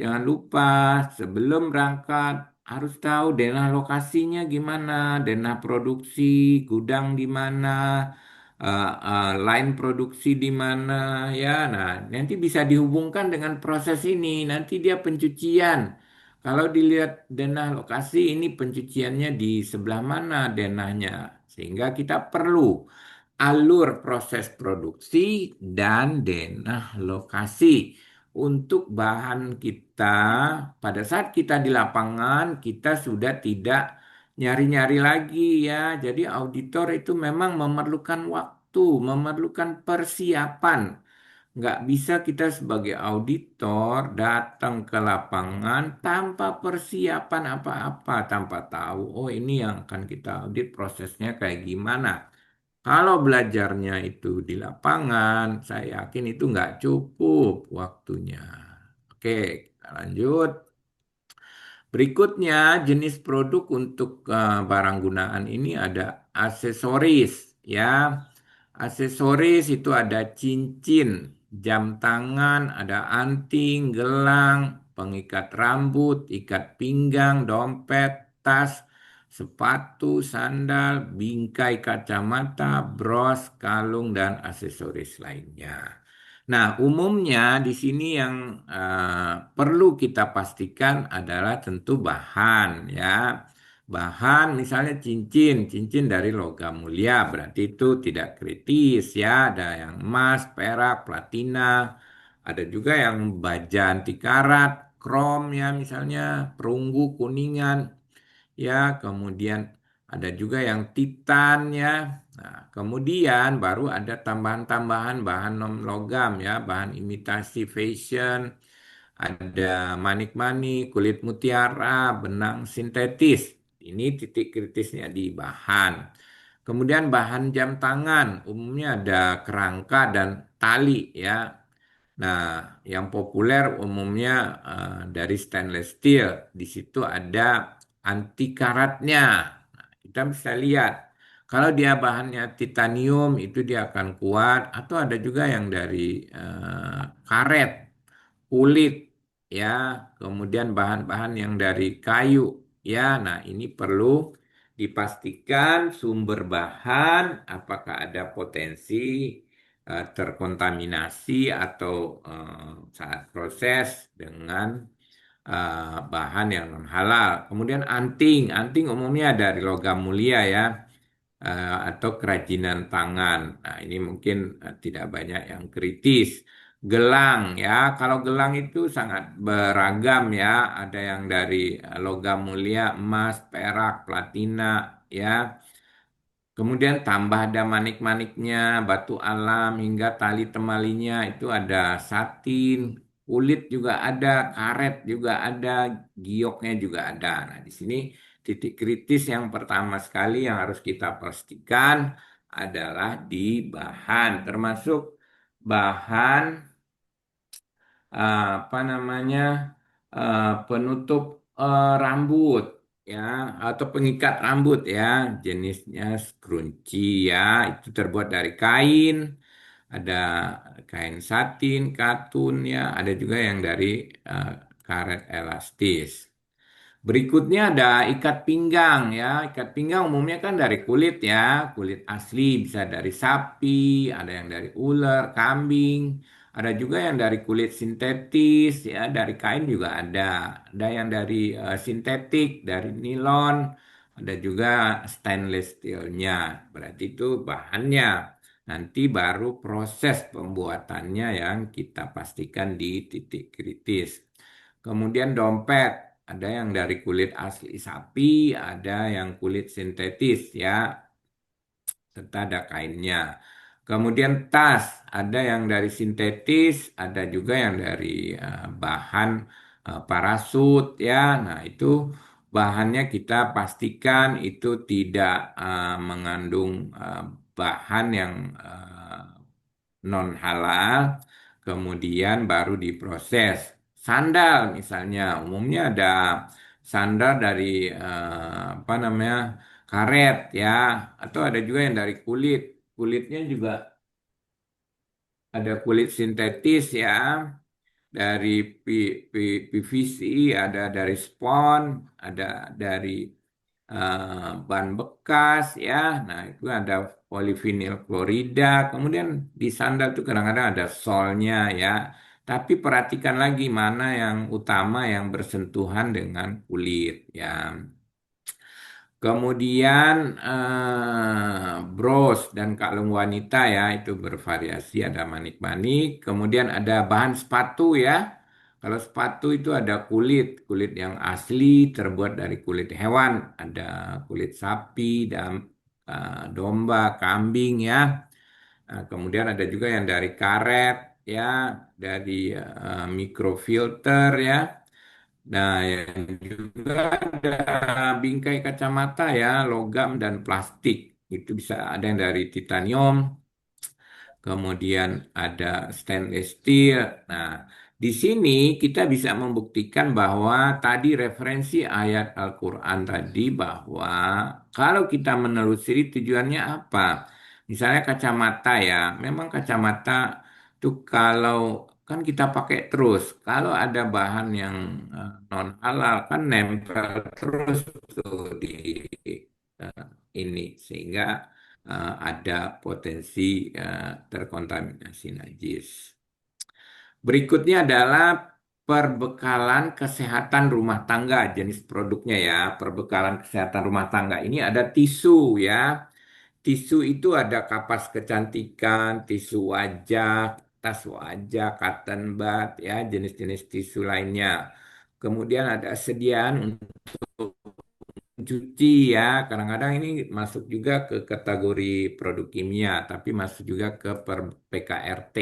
jangan lupa sebelum berangkat harus tahu denah lokasinya gimana, denah produksi, gudang di mana, line produksi di mana ya. Nah, nanti bisa dihubungkan dengan proses ini. Nanti dia pencucian. Kalau dilihat denah lokasi ini pencuciannya di sebelah mana denahnya. Sehingga kita perlu alur proses produksi dan denah lokasi untuk bahan kita. Pada saat kita di lapangan, kita sudah tidak nyari-nyari lagi ya. Jadi auditor itu memang memerlukan waktu, memerlukan persiapan. Nggak bisa kita sebagai auditor datang ke lapangan tanpa persiapan apa-apa, tanpa tahu, oh ini yang akan kita audit prosesnya kayak gimana. Kalau belajarnya itu di lapangan, saya yakin itu nggak cukup waktunya. Oke, kita lanjut. Berikutnya, jenis produk untuk barang gunaan ini ada aksesoris, ya. Aksesoris itu ada cincin, jam tangan, ada anting, gelang, pengikat rambut, ikat pinggang, dompet, tas, sepatu, sandal, bingkai kacamata, bros, kalung, dan aksesoris lainnya. Nah, umumnya di sini yang perlu kita pastikan adalah tentu bahan ya. Bahan misalnya cincin, cincin dari logam mulia berarti itu tidak kritis ya. Ada yang emas, perak, platina, ada juga yang baja anti karat, krom ya misalnya, perunggu, kuningan ya, kemudian ada juga yang titan ya. Nah, kemudian baru ada tambahan-tambahan bahan non logam ya, bahan imitasi fashion, ada manik-manik, kulit mutiara, benang sintetis. Ini titik kritisnya di bahan. Kemudian bahan jam tangan, umumnya ada kerangka dan tali ya. Nah, yang populer umumnya dari stainless steel. Di situ ada anti karatnya. Nah, kita bisa lihat. Kalau dia bahannya titanium itu dia akan kuat. Atau ada juga yang dari karet, kulit, ya. Kemudian bahan-bahan yang dari kayu, ya. Nah, ini perlu dipastikan sumber bahan apakah ada potensi terkontaminasi atau saat proses dengan bahan yang non halal. Kemudian anting, anting umumnya dari logam mulia ya, atau kerajinan tangan. Nah, ini mungkin tidak banyak yang kritis. Gelang ya, kalau gelang itu sangat beragam ya, ada yang dari logam mulia, emas, perak, platina ya. Kemudian tambah ada manik-maniknya, batu alam hingga tali temalinya itu ada satin, kulit juga ada, karet juga ada, gioknya juga ada. Nah, di sini titik kritis yang pertama sekali yang harus kita pastikan adalah di bahan, termasuk bahan apa namanya penutup rambut ya atau pengikat rambut ya, jenisnya scrunchie ya, itu terbuat dari kain, ada kain satin, katun ya, ada juga yang dari eh, karet elastis. Berikutnya ada ikat pinggang ya. Ikat pinggang umumnya kan dari kulit ya. Kulit asli bisa dari sapi, ada yang dari ular, kambing, ada juga yang dari kulit sintetis ya, dari kain juga ada. Ada yang dari sintetik, dari nilon, ada juga stainless steelnya. Berarti itu bahannya. Nanti baru proses pembuatannya yang kita pastikan di titik kritis. Kemudian dompet, ada yang dari kulit asli sapi, ada yang kulit sintetis ya, serta ada kainnya. Kemudian tas, ada yang dari sintetis, ada juga yang dari bahan parasut ya. Nah, itu bahannya kita pastikan itu tidak mengandung bahan yang non halal, kemudian baru diproses. Sandal misalnya, umumnya ada sandal dari apa namanya karet ya, atau ada juga yang dari kulit. Kulitnya juga ada kulit sintetis ya, dari PVC, ada dari spon, ada dari ban bekas ya. Nah, itu ada polivinil klorida. Kemudian di sandal tuh kadang-kadang ada solnya ya. Tapi perhatikan lagi mana yang utama yang bersentuhan dengan kulit ya. Kemudian bros dan kalung wanita ya itu bervariasi ada manik-manik. Kemudian ada bahan sepatu ya. Kalau sepatu itu ada kulit yang asli terbuat dari kulit hewan, ada kulit sapi dan domba, kambing ya. Kemudian ada juga yang dari karet ya, dari microfilter ya. Nah, yang juga ada bingkai kacamata ya, logam dan plastik. Itu bisa ada yang dari titanium, kemudian ada stainless steel. Nah, di sini kita bisa membuktikan bahwa tadi referensi ayat Al-Quran tadi bahwa kalau kita menelusuri tujuannya apa. Misalnya kacamata ya, memang kacamata itu kalau kan kita pakai terus. Kalau ada bahan yang non halal kan nempel terus tuh di eh, ini sehingga ada potensi terkontaminasi najis. Berikutnya adalah perbekalan kesehatan rumah tangga, jenis produknya ya. Perbekalan kesehatan rumah tangga ini ada tisu ya. Tisu itu ada kapas kecantikan, tisu wajah, tas wajah, cotton bud ya, jenis-jenis tisu lainnya. Kemudian ada sediaan untuk cuci ya, kadang-kadang ini masuk juga ke kategori produk kimia, tapi masuk juga ke PKRT.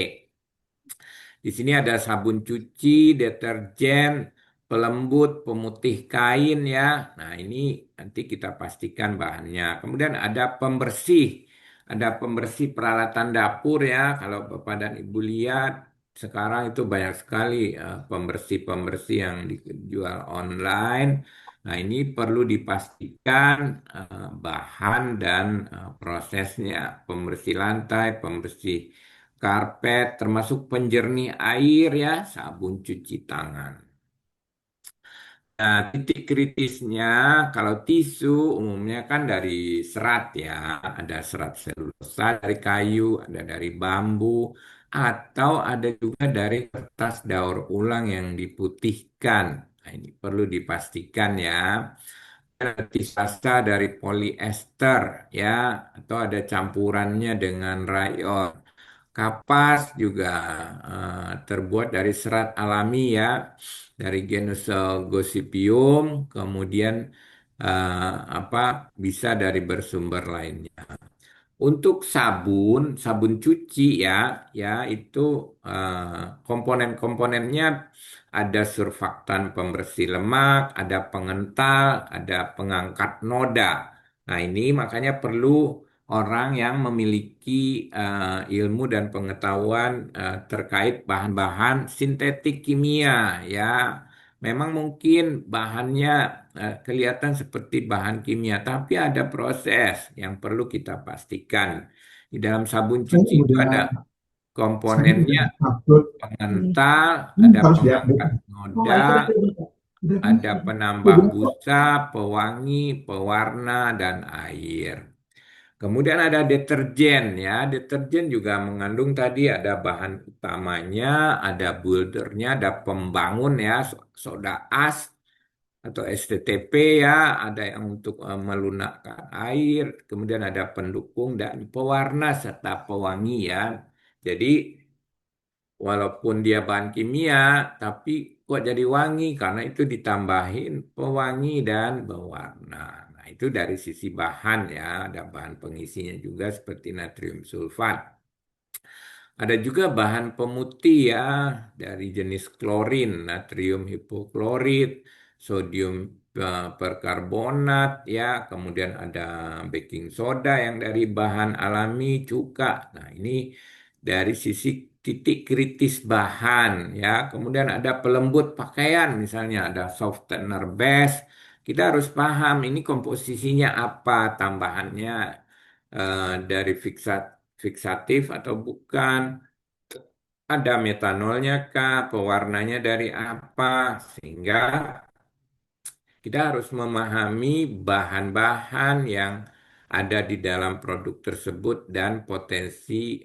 Di sini ada sabun cuci, deterjen, pelembut, pemutih kain ya. Nah, ini nanti kita pastikan bahannya. Kemudian ada pembersih. Ada pembersih peralatan dapur ya. Kalau Bapak dan Ibu lihat, sekarang itu banyak sekali pembersih-pembersih yang dijual online. Nah, ini perlu dipastikan bahan dan prosesnya. Pembersih lantai, pembersih karpet, termasuk penjernih air ya, sabun cuci tangan. Nah, titik kritisnya kalau tisu umumnya kan dari serat ya, ada serat selulosa dari kayu, ada dari bambu, atau ada juga dari kertas daur ulang yang diputihkan. Nah, ini perlu dipastikan ya. Tisasa dari polyester ya, atau ada campurannya dengan rayon. Kapas juga terbuat dari serat alami ya, dari genus Gossypium, kemudian apa bisa dari bersumber lainnya. Untuk sabun, sabun cuci ya itu komponen-komponennya ada surfaktan pembersih lemak, ada pengental, ada pengangkat noda. Nah, ini makanya perlu orang yang memiliki ilmu dan pengetahuan terkait bahan-bahan sintetik kimia ya. Memang mungkin bahannya kelihatan seperti bahan kimia, tapi ada proses yang perlu kita pastikan. Di dalam sabun Saya cuci itu udah ada saya udah komponennya, upload pengental, ini ada harus diupdate. pengangkat Oh, noda, itu udah ada bisa. penambah busa, pewangi, pewarna, dan air. Kemudian ada deterjen ya. Deterjen juga mengandung tadi ada bahan utamanya, ada buildernya, ada pembangun ya, soda as atau STTP ya, ada yang untuk melunakkan air, kemudian ada pendukung dan pewarna serta pewangi ya. Jadi walaupun dia bahan kimia, tapi kok jadi wangi karena itu ditambahin pewangi dan pewarna. Nah, itu dari sisi bahan ya, ada bahan pengisinya juga seperti natrium sulfat. Ada juga bahan pemutih ya dari jenis klorin, natrium hipoklorit, sodium perkarbonat ya, kemudian ada baking soda yang dari bahan alami, cuka. Nah, ini dari sisi titik kritis bahan ya. Kemudian ada pelembut pakaian, misalnya ada softener base. Kita harus paham ini komposisinya apa, tambahannya dari fiksatif atau bukan, ada metanolnya kah, pewarnanya dari apa, sehingga kita harus memahami bahan-bahan yang ada di dalam produk tersebut dan potensi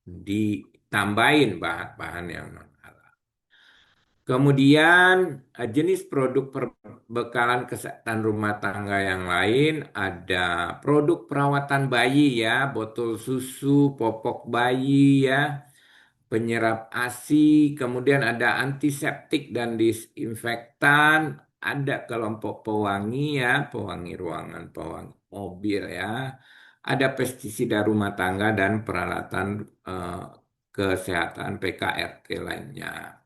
ditambahin bahan-bahan yang non halal. Kemudian jenis produk perbekalan kesehatan rumah tangga yang lain ada produk perawatan bayi ya, botol susu, popok bayi ya, penyerap ASI, kemudian ada antiseptik dan disinfektan, ada kelompok pewangi ya, pewangi ruangan, pewangi mobil ya, ada pestisida rumah tangga dan peralatan eh, kesehatan PKRT lainnya.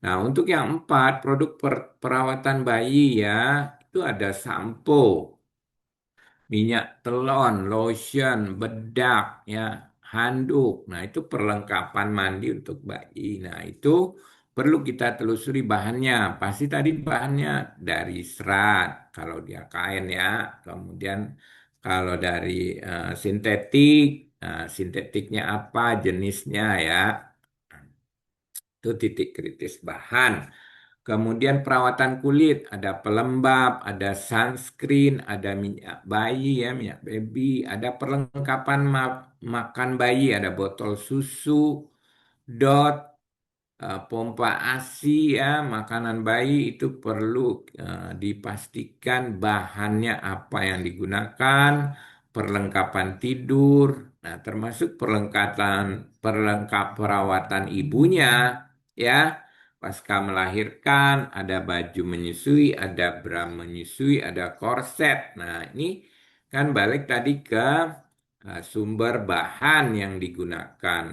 Nah, untuk yang empat, produk perawatan bayi ya, itu ada sampo, minyak telon, lotion, bedak, ya, handuk. Nah, itu perlengkapan mandi untuk bayi. Nah, itu perlu kita telusuri bahannya. Pasti tadi bahannya dari serat, kalau dia kain ya. Kemudian kalau dari sintetik, sintetiknya apa, jenisnya ya. Itu titik kritis bahan. Kemudian perawatan kulit, ada pelembab, ada sunscreen, ada minyak bayi ya, minyak baby, ada perlengkapan makan bayi, ada botol susu, dot, pompa ASI ya, makanan bayi itu perlu dipastikan bahannya apa yang digunakan, perlengkapan tidur, nah termasuk perlengkap perawatan ibunya ya. Pasca melahirkan, ada baju menyusui, ada bra menyusui, ada korset. Nah, ini kan balik tadi ke sumber bahan yang digunakan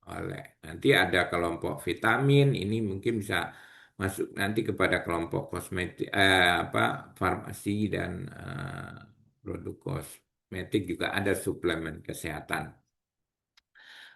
oleh. Nanti ada kelompok vitamin, ini mungkin bisa masuk nanti kepada kelompok kosmetik, apa, farmasi dan produk kosmetik juga ada suplemen kesehatan.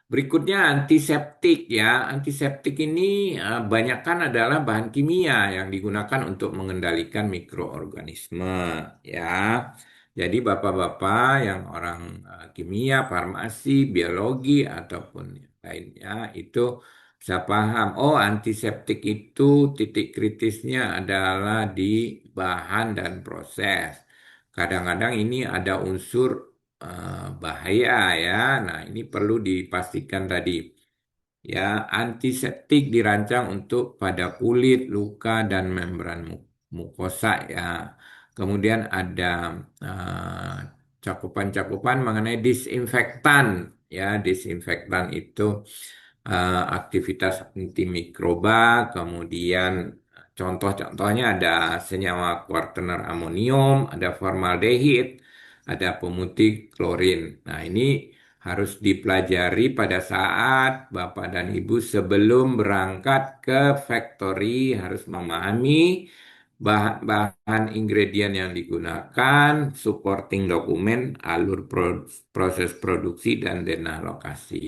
Berikutnya antiseptik ya. Antiseptik ini banyakkan adalah bahan kimia yang digunakan untuk mengendalikan mikroorganisme ya. Jadi bapak-bapak yang orang kimia, farmasi, biologi ataupun yang lainnya itu bisa paham. Oh, antiseptik itu titik kritisnya adalah di bahan dan proses. Kadang-kadang ini ada unsur bahaya ya. Nah, ini perlu dipastikan tadi. Ya, antiseptik dirancang untuk pada kulit, luka, dan membran mukosa ya. Kemudian ada eh, cakupan-cakupan mengenai disinfektan. Ya, disinfektan itu aktivitas antimikroba, kemudian contoh-contohnya ada senyawa kuartener amonium, ada formaldehid, ada pemutih klorin. Nah, ini harus dipelajari pada saat Bapak dan Ibu sebelum berangkat ke factory harus memahami bahan-bahan ingredient yang digunakan, supporting dokumen, alur proses produksi dan denah lokasi.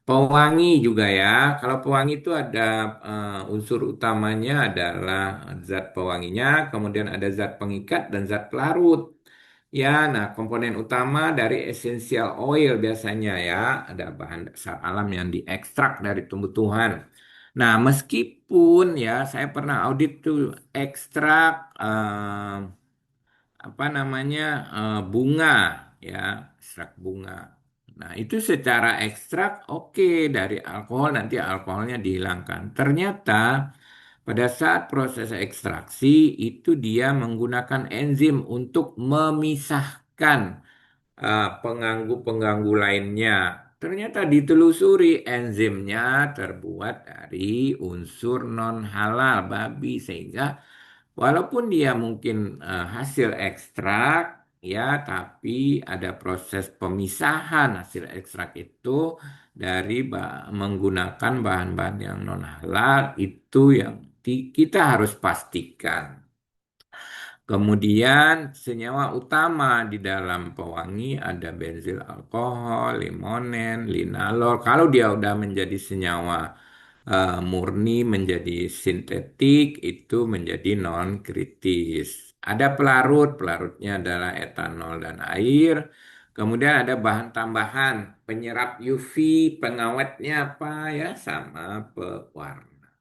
Pewangi juga ya. Kalau pewangi itu ada unsur utamanya adalah zat pewanginya, kemudian ada zat pengikat dan zat pelarut. Ya, nah komponen utama dari essential oil biasanya ya, ada bahan dasar alam yang diekstrak dari tumbuh-tumbuhan. Nah, meskipun ya saya pernah audit tuh ekstrak apa namanya bunga ya, ekstrak bunga. Nah, itu secara ekstrak oke dari alkohol nanti alkoholnya dihilangkan. Ternyata pada saat proses ekstraksi itu dia menggunakan enzim untuk memisahkan pengganggu-pengganggu lainnya. Ternyata ditelusuri enzimnya terbuat dari unsur non halal babi sehingga walaupun dia mungkin hasil ekstrak ya, tapi ada proses pemisahan hasil ekstrak itu dari menggunakan bahan-bahan yang non halal itu yang kita harus pastikan. Kemudian senyawa utama di dalam pewangi ada benzil alkohol, limonen, linalol. Kalau dia udah menjadi senyawa murni menjadi sintetik itu menjadi non kritis. Ada pelarut, pelarutnya adalah etanol dan air. Kemudian ada bahan tambahan, penyerap UV, pengawetnya apa ya, sama pewarna.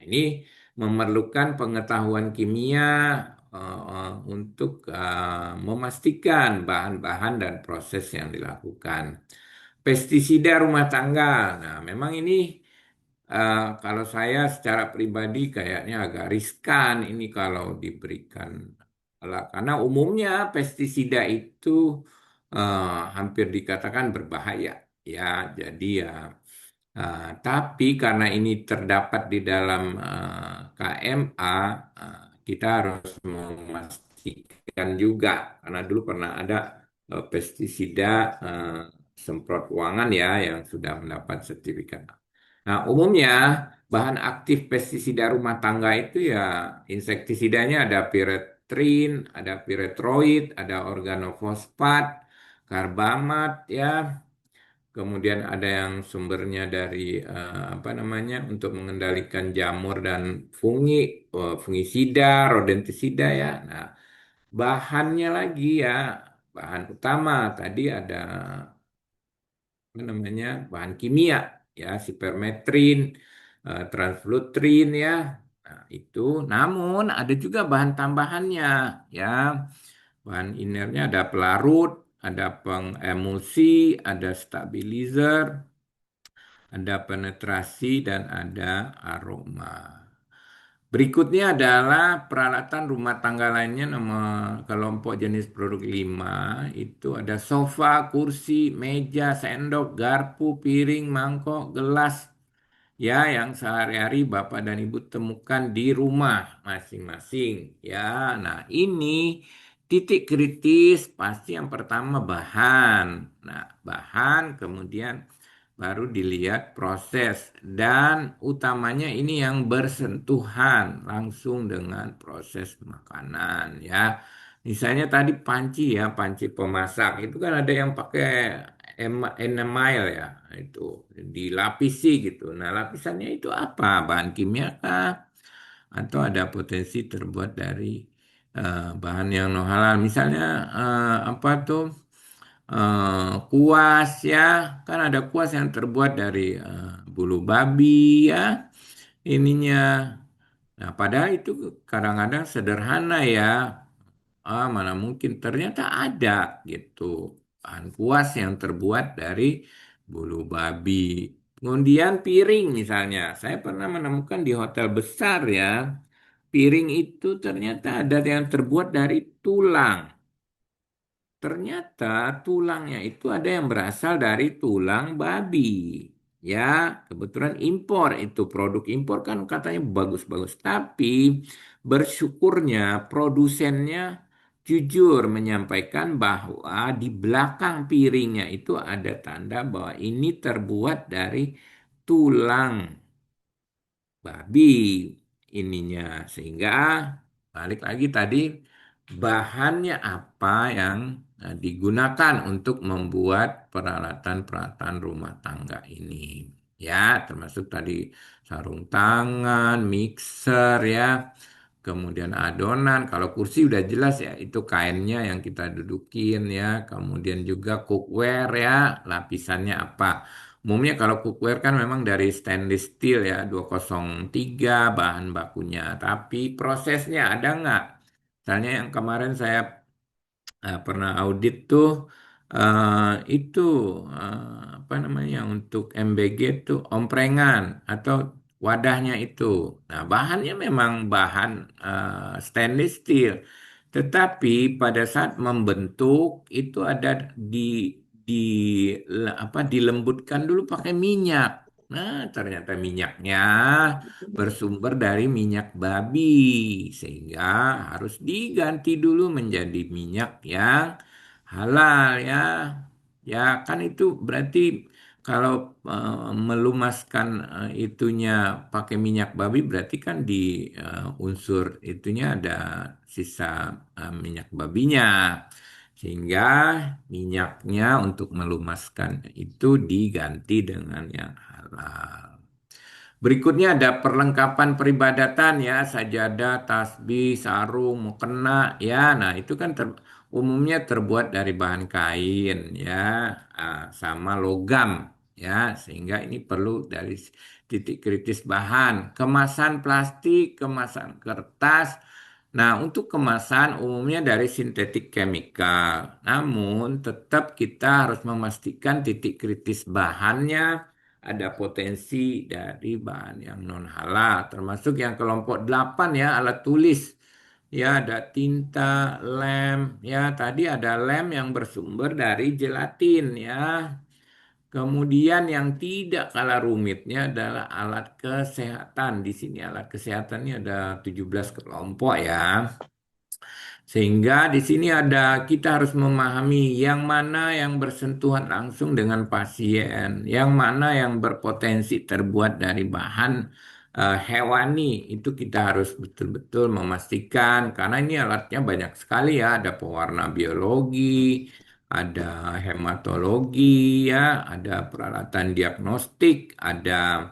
Ini memerlukan pengetahuan kimia untuk memastikan bahan-bahan dan proses yang dilakukan. Pestisida rumah tangga. Nah, memang ini kalau saya secara pribadi kayaknya agak riskan ini kalau diberikan. Karena umumnya pestisida itu hampir dikatakan berbahaya. Ya, jadi ya. Tapi karena ini terdapat di dalam KMA, kita harus memastikan juga, karena dulu pernah ada pestisida eh, semprot ruangan ya yang sudah mendapat sertifikat. Nah, umumnya bahan aktif pestisida rumah tangga itu ya insektisidanya ada piretrin, ada piretroid, ada organofosfat, karbamat ya. Kemudian ada yang sumbernya dari apa namanya untuk mengendalikan jamur dan fungisida, rodentisida ya. Nah, bahannya lagi ya, bahan utama tadi ada apa namanya bahan kimia ya, sipermetrin, transflutrin ya. Nah, itu. Namun ada juga bahan tambahannya ya. Bahan inertnya ada pelarut, ada pengemulsi, ada stabilizer, ada penetrasi, dan ada aroma. Berikutnya adalah peralatan rumah tangga lainnya, nama kelompok jenis produk 5 itu ada sofa, kursi, meja, sendok, garpu, piring, mangkok, gelas ya yang sehari-hari Bapak dan Ibu temukan di rumah masing-masing ya. Nah, ini titik kritis pasti yang pertama bahan. Nah, bahan kemudian baru dilihat proses dan utamanya ini yang bersentuhan langsung dengan proses makanan ya. Misalnya tadi panci ya, panci pemasak itu kan ada yang pakai enamel ya, itu dilapisi gitu. Nah, lapisannya itu apa? Bahan kimia kah? Atau ada potensi terbuat dari bahan yang non halal. Misalnya apa tuh? Kuas ya, kan ada kuas yang terbuat dari bulu babi ya, ininya. Nah, padahal itu kadang-kadang sederhana ya. Mana mungkin ternyata ada gitu bahan kuas yang terbuat dari bulu babi. Kemudian piring misalnya, saya pernah menemukan di hotel besar ya, piring itu ternyata ada yang terbuat dari tulang. Ternyata tulangnya itu ada yang berasal dari tulang babi. Ya, kebetulan impor itu produk impor kan katanya bagus-bagus. Tapi bersyukurnya produsennya jujur menyampaikan bahwa di belakang piringnya itu ada tanda bahwa ini terbuat dari tulang babi ininya, sehingga balik lagi tadi bahannya apa yang digunakan untuk membuat peralatan-peralatan rumah tangga ini ya, termasuk tadi sarung tangan, mixer ya, kemudian adonan. Kalau kursi udah jelas ya, itu kainnya yang kita dudukin ya, kemudian juga cookware ya, lapisannya apa. Umumnya kalau cookware kan memang dari stainless steel ya, 203 bahan bakunya. Tapi prosesnya ada nggak? Misalnya yang kemarin saya pernah audit tuh itu apa namanya untuk MBG tuh omprengan atau wadahnya itu. Nah, bahannya memang bahan stainless steel. Tetapi pada saat membentuk itu ada di apa dilembutkan dulu pakai minyak. Nah, ternyata minyaknya bersumber dari minyak babi sehingga harus diganti dulu menjadi minyak yang halal ya. Ya, kan itu berarti kalau melumaskan itunya pakai minyak babi berarti kan di unsur itunya ada sisa minyak babinya. Sehingga minyaknya untuk melumaskan itu diganti dengan yang halal. Berikutnya ada perlengkapan peribadatan ya, sajadah, tasbih, sarung, mukena ya. Nah, itu kan umumnya terbuat dari bahan kain ya, sama logam ya, sehingga ini perlu dari titik kritis bahan. Kemasan plastik, kemasan kertas, Nah, untuk kemasan umumnya dari sintetik kimikal. Namun, tetap kita harus memastikan titik kritis bahannya ada potensi dari bahan yang non halal, termasuk yang kelompok 8 ya, alat tulis. Ya, ada tinta, lem, ya tadi ada lem yang bersumber dari gelatin ya. Kemudian yang tidak kalah rumitnya adalah alat kesehatan. Di sini alat kesehatannya ada 17 kelompok ya. Sehingga di sini ada kita harus memahami yang mana yang bersentuhan langsung dengan pasien, yang mana yang berpotensi terbuat dari bahan hewani. Itu kita harus betul-betul memastikan karena ini alatnya banyak sekali ya, ada pewarna biologi, ada hematologi ya, ada peralatan diagnostik, ada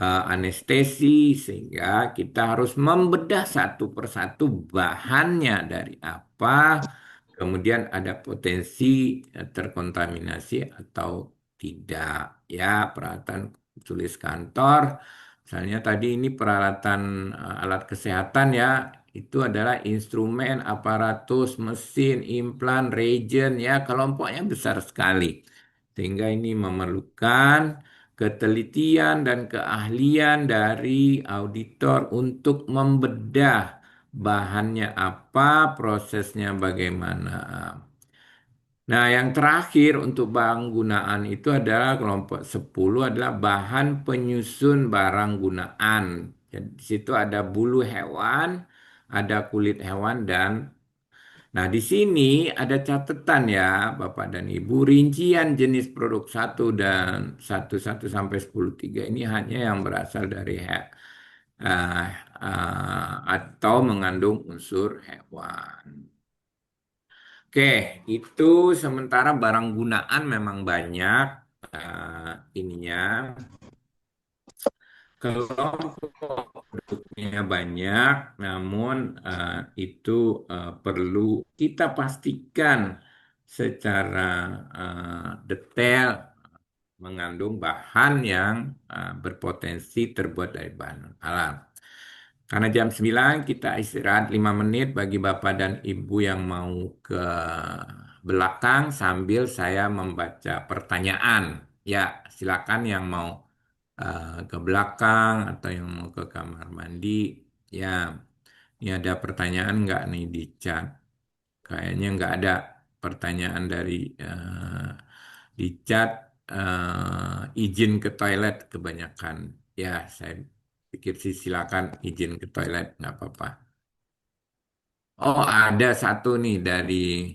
anestesi sehingga kita harus membedah satu persatu bahannya dari apa, kemudian ada potensi terkontaminasi atau tidak ya peralatan tulis kantor. Misalnya tadi ini peralatan alat kesehatan ya, itu adalah instrumen, aparatus, mesin, implan, reagen ya, kelompoknya besar sekali. Sehingga ini memerlukan ketelitian dan keahlian dari auditor untuk membedah bahannya apa, prosesnya bagaimana. Nah, yang terakhir untuk penggunaan itu adalah kelompok 10 adalah bahan penyusun barang gunaan. Jadi, di situ ada bulu hewan, ada kulit hewan, dan nah, di sini ada catatan ya, Bapak dan Ibu, rincian jenis produk satu dan 11 sampai 10 3 ini hanya yang berasal dari eh, atau mengandung unsur hewan. Oke, itu sementara barang gunaan memang banyak ininya. Kelompok produknya banyak, namun itu perlu kita pastikan secara detail mengandung bahan yang berpotensi terbuat dari bahan halal. Karena jam 9 kita istirahat 5 menit bagi Bapak dan Ibu yang mau ke belakang sambil saya membaca pertanyaan. Ya, silakan yang mau ke belakang atau yang mau ke kamar mandi. Ya, ini ada pertanyaan nggak nih di chat? Kayaknya nggak ada pertanyaan dari di chat izin ke toilet kebanyakan. Ya, saya pikir sih silakan izin ke toilet nggak apa-apa. Oh, ada satu nih dari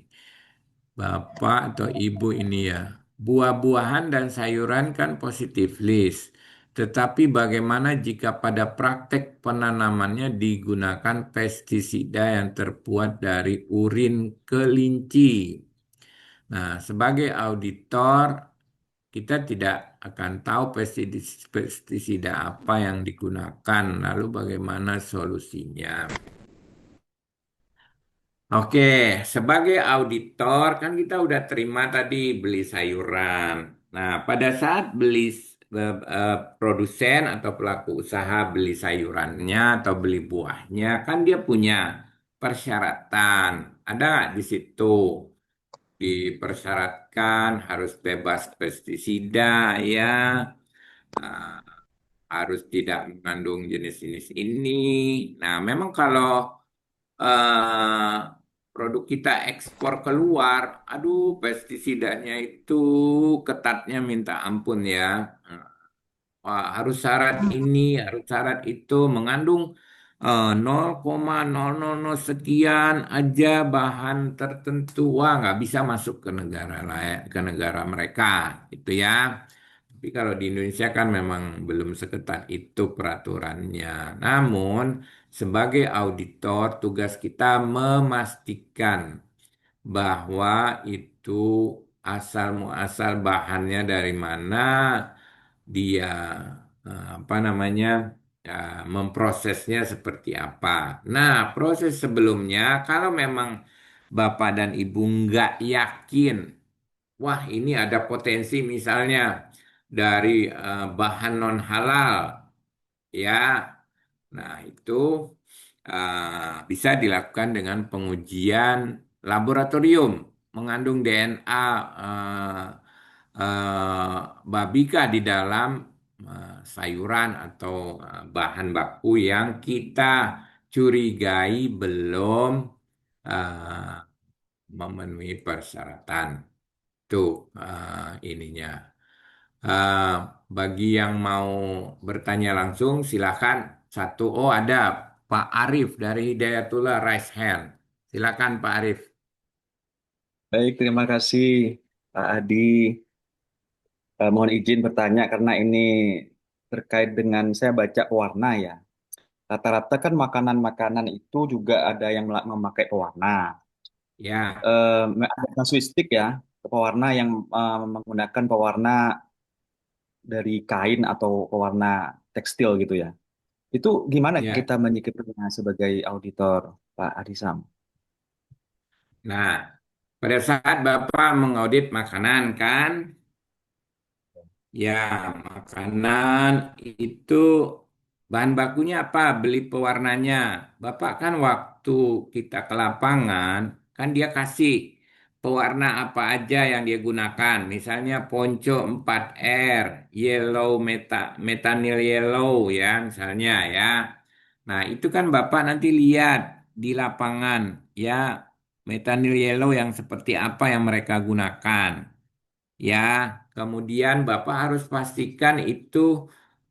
Bapak atau Ibu ini ya. Buah-buahan dan sayuran kan positif list. Tetapi bagaimana jika pada praktek penanamannya digunakan pestisida yang terbuat dari urin kelinci? Nah, sebagai auditor, kita tidak akan tahu pestisida apa yang digunakan, lalu bagaimana solusinya. Oke, sebagai auditor kan kita udah terima tadi beli sayuran. Nah, pada saat produsen atau pelaku usaha beli sayurannya atau beli buahnya, kan dia punya persyaratan. Ada nggak di situ dipersyaratkan harus bebas pestisida ya, ah, harus tidak mengandung jenis-jenis ini. Nah, memang kalau eh, produk kita ekspor keluar, aduh pestisidanya itu ketatnya minta ampun ya. Wah, harus syarat ini, harus syarat itu, mengandung 0,000 sekian aja bahan tertentu. Wah, nggak bisa masuk ke negara lain, ke negara mereka, itu ya. Tapi kalau di Indonesia kan memang belum seketat itu peraturannya. Namun, sebagai auditor, tugas kita memastikan bahwa itu asal muasal bahannya dari mana, dia apa namanya memprosesnya seperti apa. Nah, proses sebelumnya kalau memang Bapak dan Ibu nggak yakin, wah ini ada potensi misalnya dari bahan non halal, ya. Nah, itu bisa dilakukan dengan pengujian laboratorium mengandung DNA eh, babika di dalam sayuran atau bahan baku yang kita curigai belum eh, memenuhi persyaratan. Tuh ininya. Eh, Bagi yang mau bertanya langsung, silakan. Satu, oh ada Pak Arif dari Hidayatullah Rice Hand. Silakan Pak Arif. Baik, terima kasih Pak Adi. Mohon izin bertanya karena ini terkait dengan saya baca pewarna ya. Rata-rata kan makanan-makanan itu juga ada yang memakai pewarna. Ya, Ada kasuistik ya, pewarna yang menggunakan pewarna dari kain atau pewarna tekstil gitu ya. Itu gimana ya. kita menyikapinya sebagai auditor, Pak Adisam? Nah, pada saat Bapak mengaudit makanan kan, ya, makanan itu bahan bakunya apa? Beli pewarnanya. Bapak kan waktu kita ke lapangan, kan dia kasih pewarna apa aja yang dia gunakan. Misalnya ponco 4R, yellow metanil yellow ya, misalnya ya. Nah, itu kan Bapak nanti lihat di lapangan ya, metanil yellow yang seperti apa yang mereka gunakan. Ya, kemudian Bapak harus pastikan itu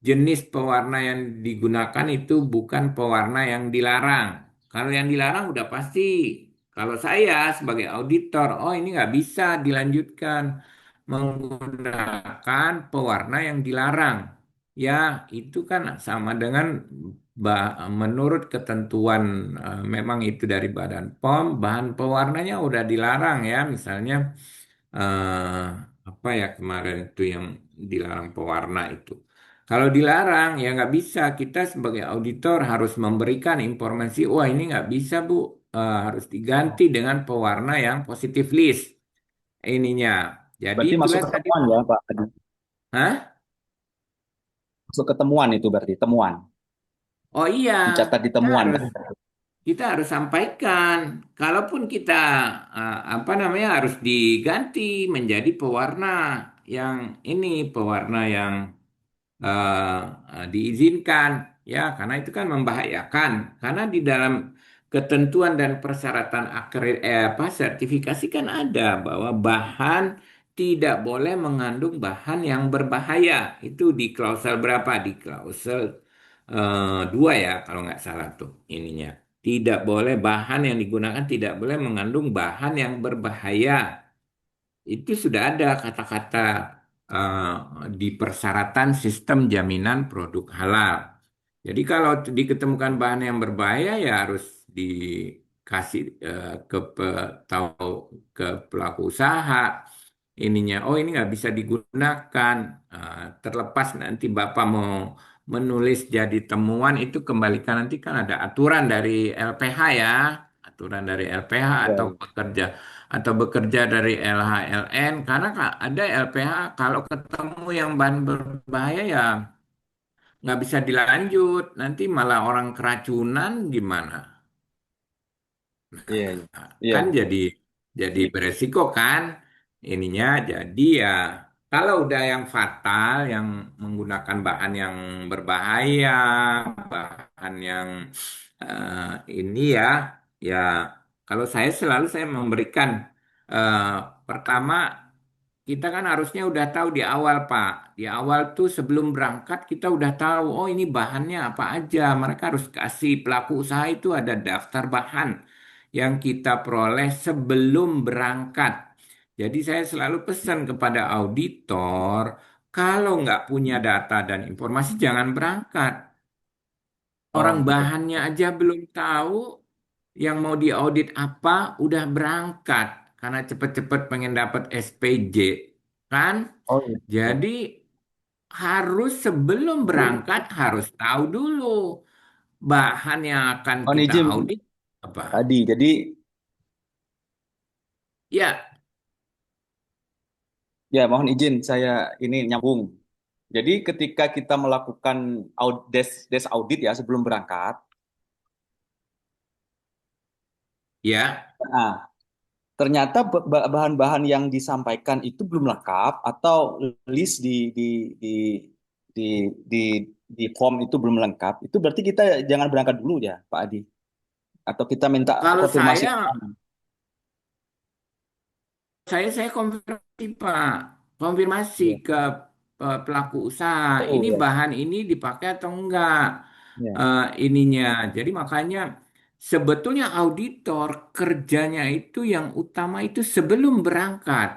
jenis pewarna yang digunakan itu bukan pewarna yang dilarang. Kalau yang dilarang udah pasti. Kalau saya sebagai auditor, oh ini nggak bisa dilanjutkan menggunakan pewarna yang dilarang. Ya, itu kan sama dengan menurut ketentuan memang itu dari Badan POM, bahan pewarnanya udah dilarang ya, misalnya eh, apa ya kemarin itu yang dilarang pewarna itu. Kalau dilarang ya nggak bisa. Kita sebagai auditor harus memberikan informasi. Wah ini nggak bisa Bu. Harus diganti dengan pewarna yang positif list ininya. Jadi Berarti masuk itulah ke tadi. temuan ya, Pak Adi. Hah? Masuk ke temuan itu berarti, temuan. Oh iya, Dicatat di kita temuan harus kan? kita harus sampaikan. Kalaupun kita apa namanya harus diganti menjadi pewarna yang ini pewarna yang diizinkan ya karena itu kan membahayakan karena di dalam ketentuan dan persyaratan apa sertifikasi kan ada bahwa bahan tidak boleh mengandung bahan yang berbahaya itu di klausul berapa di klausul 2 ya kalau nggak salah tuh ininya tidak boleh bahan yang digunakan tidak boleh mengandung bahan yang berbahaya itu sudah ada kata-kata eh, di persyaratan sistem jaminan produk halal. Jadi kalau diketemukan bahan yang berbahaya ya harus dikasih tahu ke pelaku usaha ininya. Oh ini nggak bisa digunakan. Terlepas nanti Bapak mau menulis jadi temuan itu kembalikan nanti kan ada aturan dari LPH ya, aturan dari LPH atau Ya. pekerja atau bekerja dari LHLN karena ada LPH kalau ketemu yang bahan berbahaya ya nggak bisa dilanjut nanti malah orang keracunan gimana. Iya, iya. Iya. Kan jadi beresiko kan ininya jadi ya kalau udah yang fatal yang menggunakan bahan yang berbahaya bahan yang ini ya ya kalau saya memberikan eh, pertama kita kan harusnya udah tahu di awal Pak di awal tuh sebelum berangkat kita udah tahu oh ini bahannya apa aja mereka harus kasih pelaku usaha itu ada daftar bahan yang kita peroleh sebelum berangkat. Jadi saya selalu pesan kepada auditor, kalau nggak punya data dan informasi jangan berangkat. Orang Oh, gitu. bahannya aja belum tahu, yang mau diaudit apa, udah berangkat. Karena cepet-cepet pengen dapat SPJ. Kan? Oh, iya. Jadi harus sebelum berangkat harus tahu dulu bahan yang akan Mohon kita izin audit apa. tadi. Jadi Ya, ya mohon izin saya ini nyambung. Jadi ketika kita melakukan des audit ya sebelum berangkat, Ya, Nah, ternyata bahan-bahan yang disampaikan itu belum lengkap atau list di di di di form itu belum lengkap. Itu berarti kita jangan berangkat dulu ya, Pak Adi. Atau kita minta kalau konfirmasi saya ke sana. saya konfirmasi Pak, konfirmasi Iya. ke pelaku usaha. Oh Ini ya. bahan ini dipakai atau enggak Ya. ininya. Jadi makanya sebetulnya auditor kerjanya itu yang utama itu sebelum berangkat.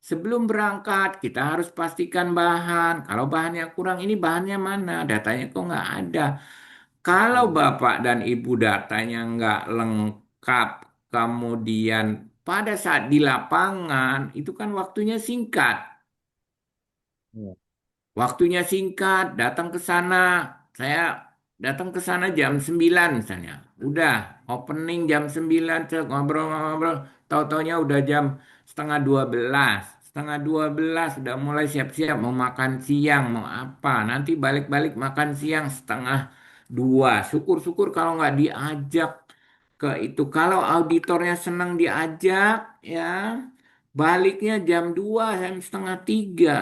Sebelum berangkat kita harus pastikan bahan. Kalau bahannya kurang, ini bahannya mana? Datanya kok nggak ada. Kalau Bapak dan Ibu datanya nggak lengkap, kemudian pada saat di lapangan itu kan waktunya singkat. Iya. Waktunya singkat, datang ke sana. Saya datang ke sana jam 9 misalnya. Udah opening jam 9, cek, ngobrol-ngobrol. Tahu-taunya udah jam setengah 12. Setengah 12 udah mulai siap-siap mau makan siang, mau apa. Nanti balik-balik makan siang setengah 2. Syukur-syukur kalau nggak diajak ke itu. Kalau auditornya senang diajak, ya baliknya jam 2 sampai setengah 3.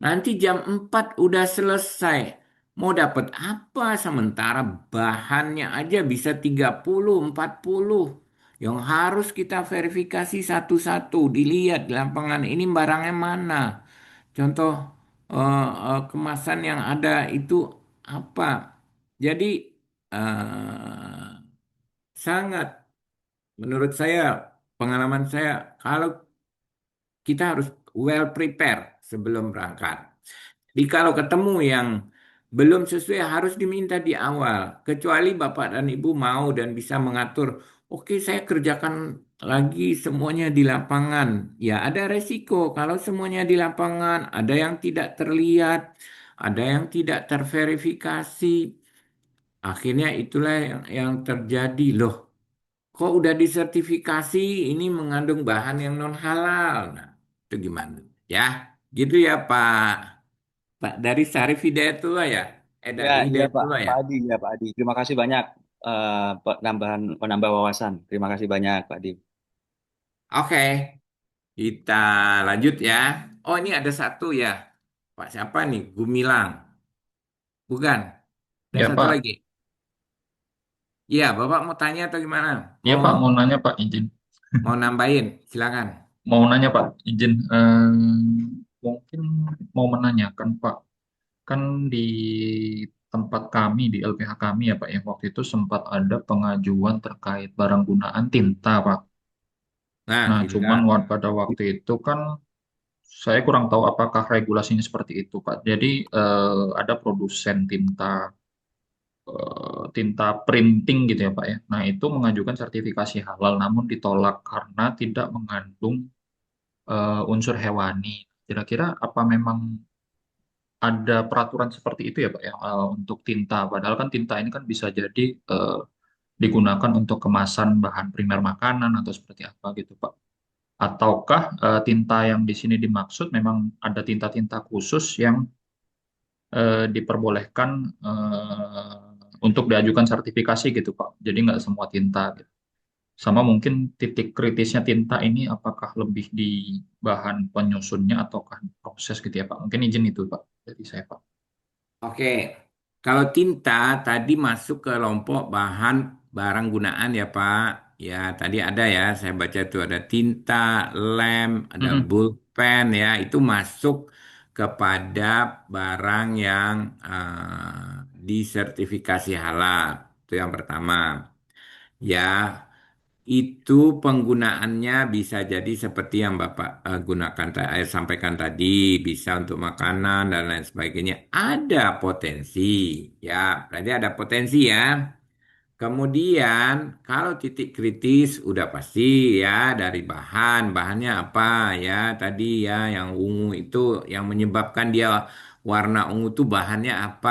Nanti jam 4 udah selesai. Mau dapat apa sementara bahannya aja bisa 30, 40. Yang harus kita verifikasi satu-satu, dilihat di lapangan ini barangnya mana. Contoh kemasan yang ada itu apa. Jadi eh, sangat menurut saya, pengalaman saya, kalau kita harus well prepare sebelum berangkat. Jadi kalau ketemu yang belum sesuai harus diminta di awal. Kecuali Bapak dan Ibu mau dan bisa mengatur, oke saya kerjakan lagi semuanya di lapangan. Ya ada resiko kalau semuanya di lapangan, ada yang tidak terlihat, ada yang tidak terverifikasi. Akhirnya itulah yang terjadi. Loh, kok udah disertifikasi ini mengandung bahan yang non halal. Nah, itu gimana? Ya, gitu ya Pak. Pak dari Sarif Hidayatullah ya? Ya, Dari iya Pak, Hidayatullah ya? Pak Adi, ya Pak Adi. Terima kasih banyak penambah wawasan. Terima kasih banyak Pak Adi. Oke, kita lanjut ya. Oh, ini ada satu ya. Pak siapa nih? Gumilang. Bukan. Ada Ya satu Pak, lagi. Iya, Bapak mau tanya atau gimana? ya Oh, Pak mau nanya Pak izin. mau nambahin. Silakan. Mau nanya Pak izin. Mungkin mau menanyakan Pak. Kan di tempat kami di LPH kami ya Pak ya waktu itu sempat ada pengajuan terkait barang gunaan tinta Pak. Nah, Nah cuman Dinda. pada waktu itu kan saya kurang tahu apakah regulasinya seperti itu Pak. Jadi ada produsen tinta printing gitu ya Pak ya. Nah, itu mengajukan sertifikasi halal namun ditolak karena tidak mengandung unsur hewani. Kira-kira apa memang ada peraturan seperti itu ya Pak ya untuk tinta? Padahal kan tinta ini kan bisa jadi eh, digunakan untuk kemasan bahan primer makanan atau seperti apa gitu Pak. Ataukah tinta yang di sini dimaksud memang ada tinta-tinta khusus yang diperbolehkan untuk diajukan sertifikasi gitu Pak. Jadi nggak semua tinta gitu. Sama mungkin titik kritisnya tinta ini apakah lebih di bahan penyusunnya ataukah proses gitu ya Pak. Mungkin izin itu Pak dari saya Pak. Oke, kalau tinta tadi masuk ke kelompok bahan barang gunaan ya Pak. Ya tadi ada ya, saya baca itu ada tinta, lem, ada Mm-mm. pulpen ya, itu masuk kepada barang yang disertifikasi halal. Itu yang pertama. Ya, itu penggunaannya bisa jadi seperti yang Bapak sampaikan tadi, bisa untuk makanan dan lain sebagainya. Ada potensi, ya, berarti ada potensi ya. Kemudian kalau titik kritis udah pasti ya dari bahannya apa ya tadi ya yang ungu itu yang menyebabkan dia warna ungu itu bahannya apa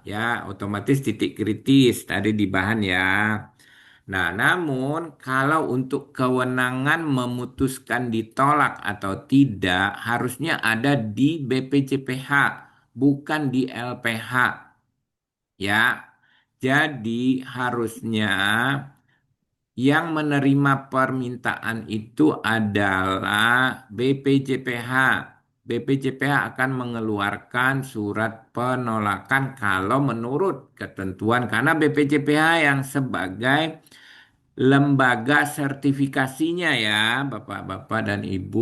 ya otomatis titik kritis tadi di bahan ya. Nah, namun kalau untuk kewenangan memutuskan ditolak atau tidak harusnya ada di BPJPH, bukan di LPH, ya. Jadi harusnya Yang menerima permintaan itu adalah BPJPH. BPJPH akan mengeluarkan surat penolakan kalau menurut ketentuan karena BPJPH yang sebagai lembaga sertifikasinya ya, Bapak-bapak dan Ibu.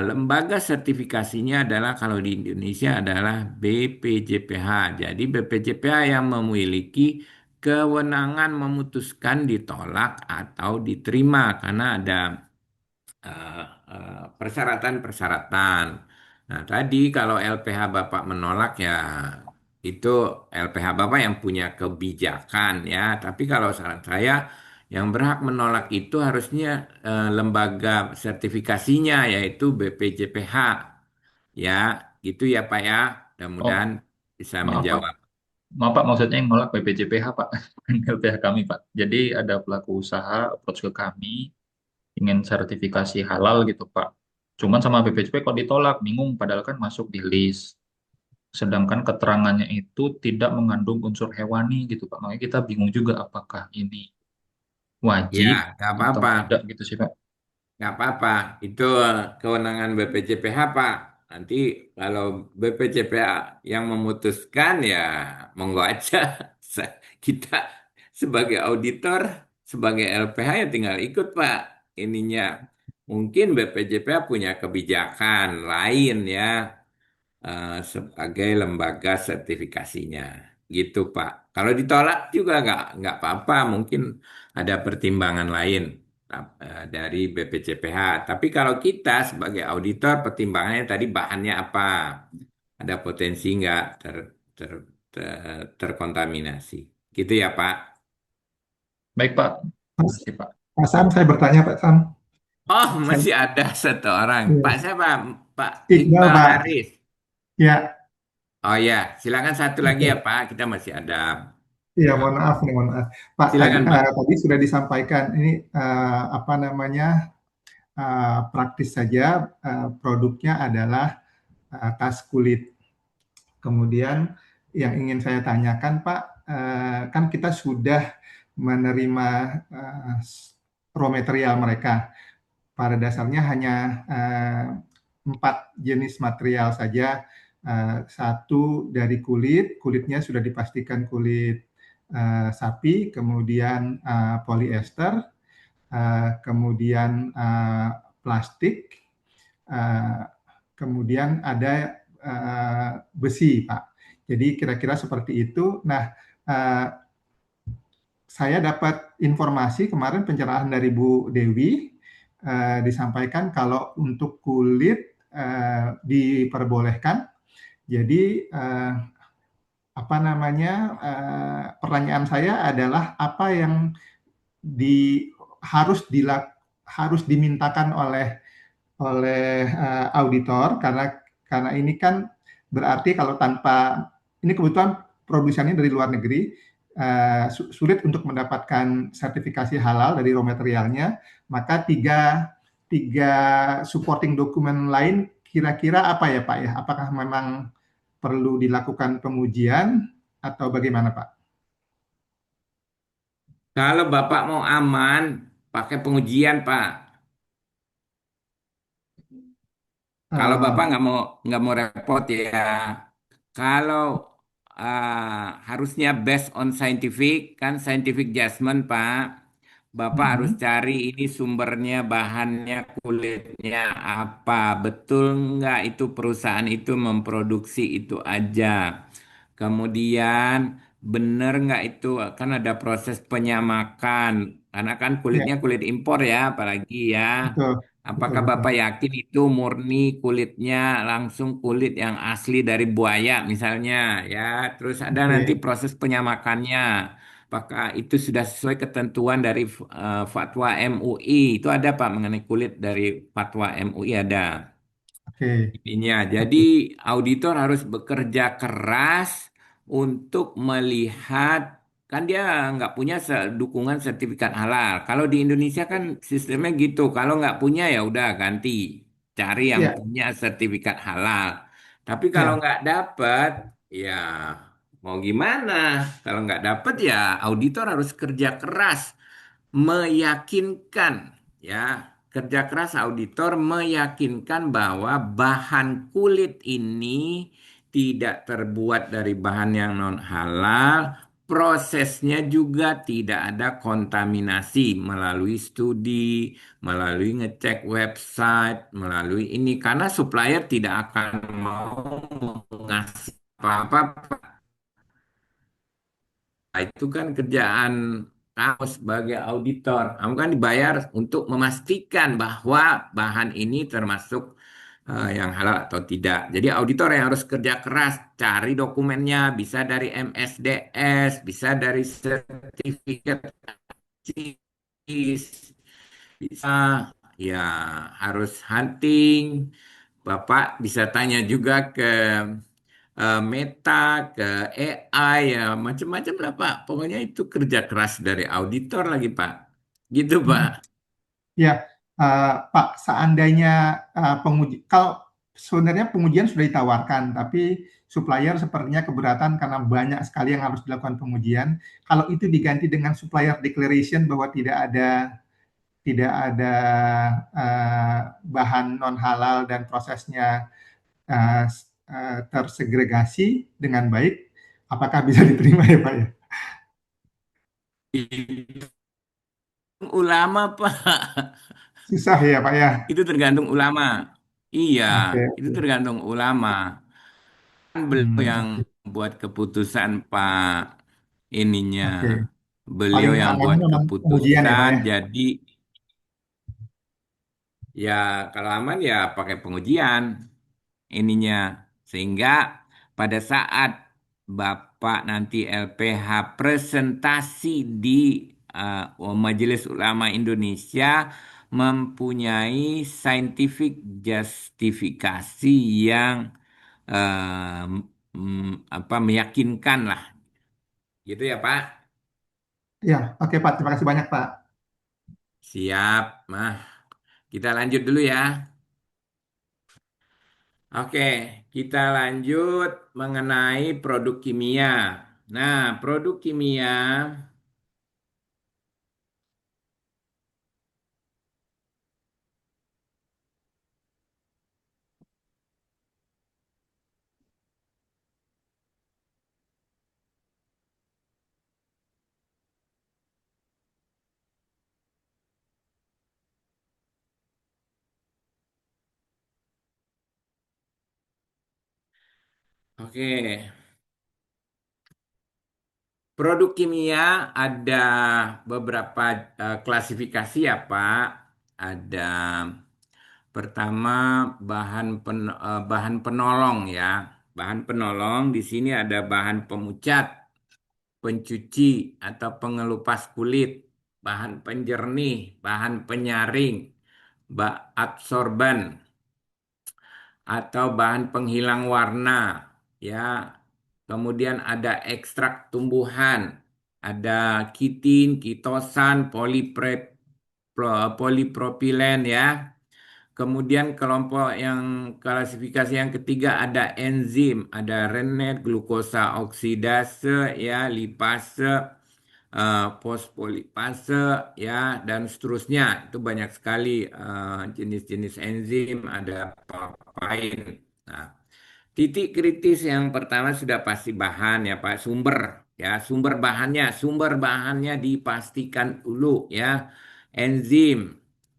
Lembaga sertifikasinya adalah kalau di Indonesia adalah BPJPH. Jadi BPJPH yang memiliki kewenangan memutuskan ditolak atau diterima karena ada eh, persyaratan-persyaratan. Nah, tadi kalau LPH Bapak menolak ya itu LPH Bapak yang punya kebijakan ya. Tapi kalau saran saya yang berhak menolak itu harusnya lembaga sertifikasinya yaitu BPJPH ya. Gitu ya Pak ya. Oh, Mudah-mudahan bisa maaf Pak. menjawab. Maaf Pak, maksudnya yang nolak BPJPH Pak, bukan LPH kami Pak. Jadi ada pelaku usaha approach ke kami, ingin sertifikasi halal gitu Pak. Cuman sama BPJPH kok ditolak, bingung padahal kan masuk di list. Sedangkan keterangannya itu tidak mengandung unsur hewani gitu Pak. Makanya kita bingung juga apakah ini Ya, wajib nggak atau apa-apa. tidak gitu sih Pak. Nggak apa-apa, itu kewenangan BPJPH, Pak. Nanti kalau BPJPH yang memutuskan ya monggo aja. Kita sebagai auditor, sebagai LPH ya tinggal ikut, Pak. Ininya. Mungkin BPJPH punya kebijakan lain ya sebagai lembaga sertifikasinya. Gitu, Pak. Kalau ditolak juga nggak apa-apa, mungkin ada pertimbangan lain dari BPJPH. Tapi kalau kita sebagai auditor, pertimbangannya tadi bahannya apa? Ada potensi nggak terkontaminasi? Gitu ya, Pak. Baik Pak, Mas, makasih Pak. Pak Sam, saya bertanya Pak Sam. Oh, Saya, masih ada satu orang. Pak ya. siapa? Pak Iqbal Iqbal Pak. Haris. Ya, Oh ya, silakan satu lagi ya, oke. Pak. Kita masih ada. Iya, Nah, mohon maaf nih, mohon maaf. Pak, silakan, Pak. tadi sudah disampaikan ini apa namanya praktis saja produknya adalah tas kulit. Kemudian yang ingin saya tanyakan Pak, kan kita sudah menerima raw material mereka. Pada dasarnya hanya 4 jenis material saja. Satu dari kulit, kulitnya sudah dipastikan kulit sapi, kemudian polyester, kemudian plastik, eh, kemudian ada besi, Pak. Jadi kira-kira seperti itu. Nah, eh, saya dapat informasi kemarin pencerahan dari Bu Dewi disampaikan kalau untuk kulit diperbolehkan. Jadi apa namanya pertanyaan saya adalah apa yang di harus harus dimintakan oleh auditor karena ini kan berarti kalau tanpa ini kebetulan produsennya dari luar negeri sulit untuk mendapatkan sertifikasi halal dari raw materialnya, maka tiga supporting dokumen lain kira-kira apa ya Pak ya? Apakah memang perlu dilakukan pengujian atau bagaimana Pak? Kalau Bapak mau aman, pakai pengujian, Pak. Kalau Bapak Uh, nggak mau repot ya. Kalau harusnya based on scientific, kan scientific judgment, Pak. Bapak harus mm-hmm. cari ini sumbernya, bahannya, kulitnya apa. Betul nggak itu perusahaan itu memproduksi itu aja. Kemudian bener nggak itu kan ada proses penyamakan. Karena kan Ya, kulitnya kulit impor ya, apalagi ya. betul, betul, Apakah betul. Bapak yakin itu murni kulitnya langsung kulit yang asli dari buaya misalnya ya. Terus ada nanti Oke, proses penyamakannya. Apakah itu sudah sesuai ketentuan dari fatwa MUI? Itu ada Pak mengenai kulit dari fatwa MUI ada. oke, Ininya. Jadi oke. auditor harus bekerja keras untuk melihat kan dia nggak punya dukungan sertifikat halal. Kalau di Indonesia kan sistemnya gitu. Kalau nggak punya ya udah ganti, cari yang Ya, punya sertifikat halal. Tapi kalau ya, nggak dapat, ya mau gimana? Kalau nggak dapat ya auditor harus kerja keras meyakinkan, ya, kerja keras auditor meyakinkan bahwa bahan kulit ini tidak terbuat dari bahan yang non halal, prosesnya juga tidak ada kontaminasi melalui studi, melalui ngecek website, melalui ini karena supplier tidak akan mau ngasih apa-apa. Nah, itu kan kerjaan kamu sebagai auditor. Kamu kan dibayar untuk memastikan bahwa bahan ini termasuk yang halal atau tidak. Jadi auditor yang harus kerja keras, cari dokumennya, bisa dari MSDS, bisa dari sertifikat CIS, bisa ya harus hunting. Bapak bisa tanya juga ke Meta, ke AI, ya macam-macam lah Pak. Pokoknya itu kerja keras dari auditor lagi Pak. Gitu Pak. Hmm. Ya, Pak, seandainya kalau sebenarnya pengujian sudah ditawarkan, tapi supplier sepertinya keberatan karena banyak sekali yang harus dilakukan pengujian. Kalau itu diganti dengan supplier declaration bahwa tidak ada bahan non halal dan prosesnya uh, tersegregasi dengan baik, apakah bisa diterima ya Pak ya? Itu ulama Pak. Susah ya Pak ya. Itu tergantung ulama. Iya, Oke, itu oke. tergantung ulama. Kan beliau yang Oke, buat keputusan Pak ininya. oke. Beliau Paling yang amannya buat memang pengujian ya Pak keputusan. ya. Jadi ya kalau aman ya pakai pengujian ininya. Sehingga pada saat Bapak nanti LPH presentasi di Majelis Ulama Indonesia mempunyai scientific justifikasi yang eh, apa meyakinkan lah. Gitu ya Pak. Ya, oke Pak. Terima kasih banyak Pak. Siap. Nah, kita lanjut dulu ya. Oke, kita lanjut mengenai produk kimia. Nah, produk kimia, oke, produk kimia ada beberapa klasifikasi ya, Pak. Ada pertama bahan penolong ya. Bahan penolong di sini ada bahan pemucat, pencuci atau pengelupas kulit, bahan penjernih, bahan penyaring, absorban atau bahan penghilang warna ya. Kemudian ada ekstrak tumbuhan, ada kitin, kitosan, polipropilen ya. Kemudian kelompok yang klasifikasi yang ketiga ada enzim, ada rennet, glukosa oksidase ya, lipase, fosfolipase ya dan seterusnya. Itu banyak sekali jenis-jenis enzim, ada papain. Nah, titik kritis yang pertama sudah pasti bahan ya Pak, sumber ya, sumber bahannya dipastikan dulu ya. Enzim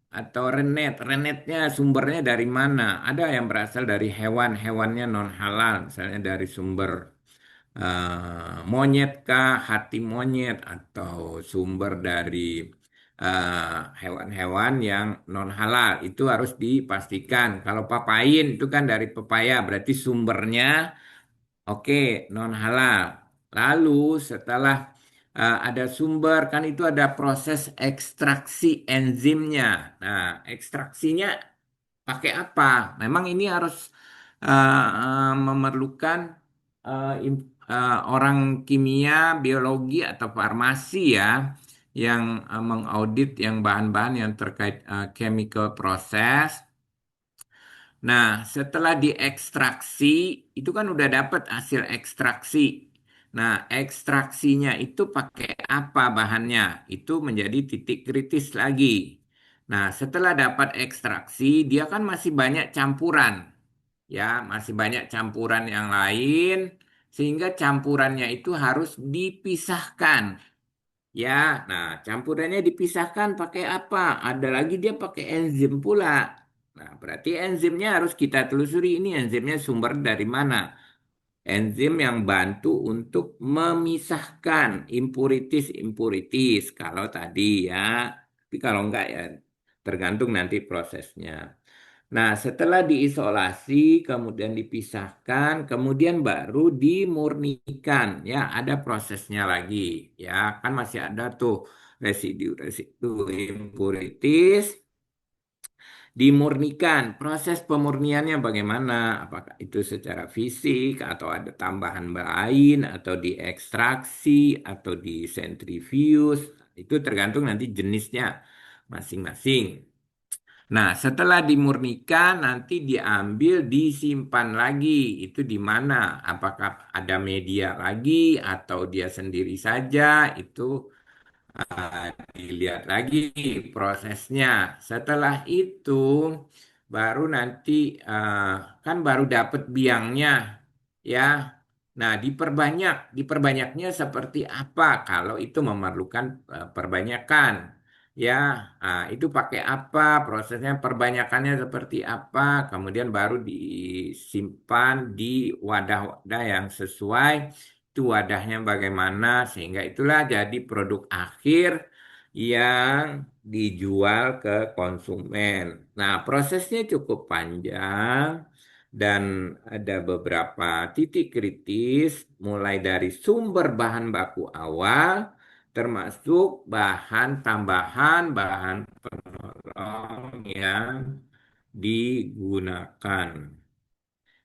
atau renetnya sumbernya dari mana? Ada yang berasal dari hewan, hewannya non halal, misalnya dari sumber monyet kah, hati monyet atau sumber dari hewan-hewan yang non halal itu harus dipastikan. Kalau papain itu kan dari pepaya, berarti sumbernya oke non halal. Lalu setelah ada sumber kan itu ada proses ekstraksi enzimnya. Nah, ekstraksinya pakai apa? Memang ini harus memerlukan orang kimia, biologi atau farmasi ya yang mengaudit yang bahan-bahan yang terkait chemical process. Nah, setelah diekstraksi, itu kan udah dapat hasil ekstraksi. Nah, ekstraksinya itu pakai apa bahannya? Itu menjadi titik kritis lagi. Nah, setelah dapat ekstraksi, dia kan masih banyak campuran, ya, masih banyak campuran yang lain, sehingga campurannya itu harus dipisahkan. Ya, nah campurannya dipisahkan pakai apa? Ada lagi dia pakai enzim pula. Nah, berarti enzimnya harus kita telusuri ini enzimnya sumber dari mana. Enzim yang bantu untuk memisahkan impuritis-impuritis. Kalau tadi ya, tapi kalau enggak ya tergantung nanti prosesnya. Nah, setelah diisolasi, kemudian dipisahkan, kemudian baru dimurnikan. Ya, ada prosesnya lagi. Ya, kan masih ada tuh residu-residu impuritis dimurnikan. Proses pemurniannya bagaimana? Apakah itu secara fisik atau ada tambahan lain atau diekstraksi atau disentrifius? Itu tergantung nanti jenisnya masing-masing. Nah, setelah dimurnikan nanti diambil disimpan lagi. Itu di mana? Apakah ada media lagi atau dia sendiri saja? Itu dilihat lagi prosesnya. Setelah itu baru nanti kan baru dapat biangnya ya. Nah, diperbanyaknya seperti apa kalau itu memerlukan perbanyakan ya. Itu pakai apa? Prosesnya perbanyakannya seperti apa? Kemudian baru disimpan di wadah-wadah yang sesuai itu wadahnya bagaimana sehingga itulah jadi produk akhir yang dijual ke konsumen. Nah, prosesnya cukup panjang dan ada beberapa titik kritis mulai dari sumber bahan baku awal termasuk bahan tambahan, bahan penolong yang digunakan.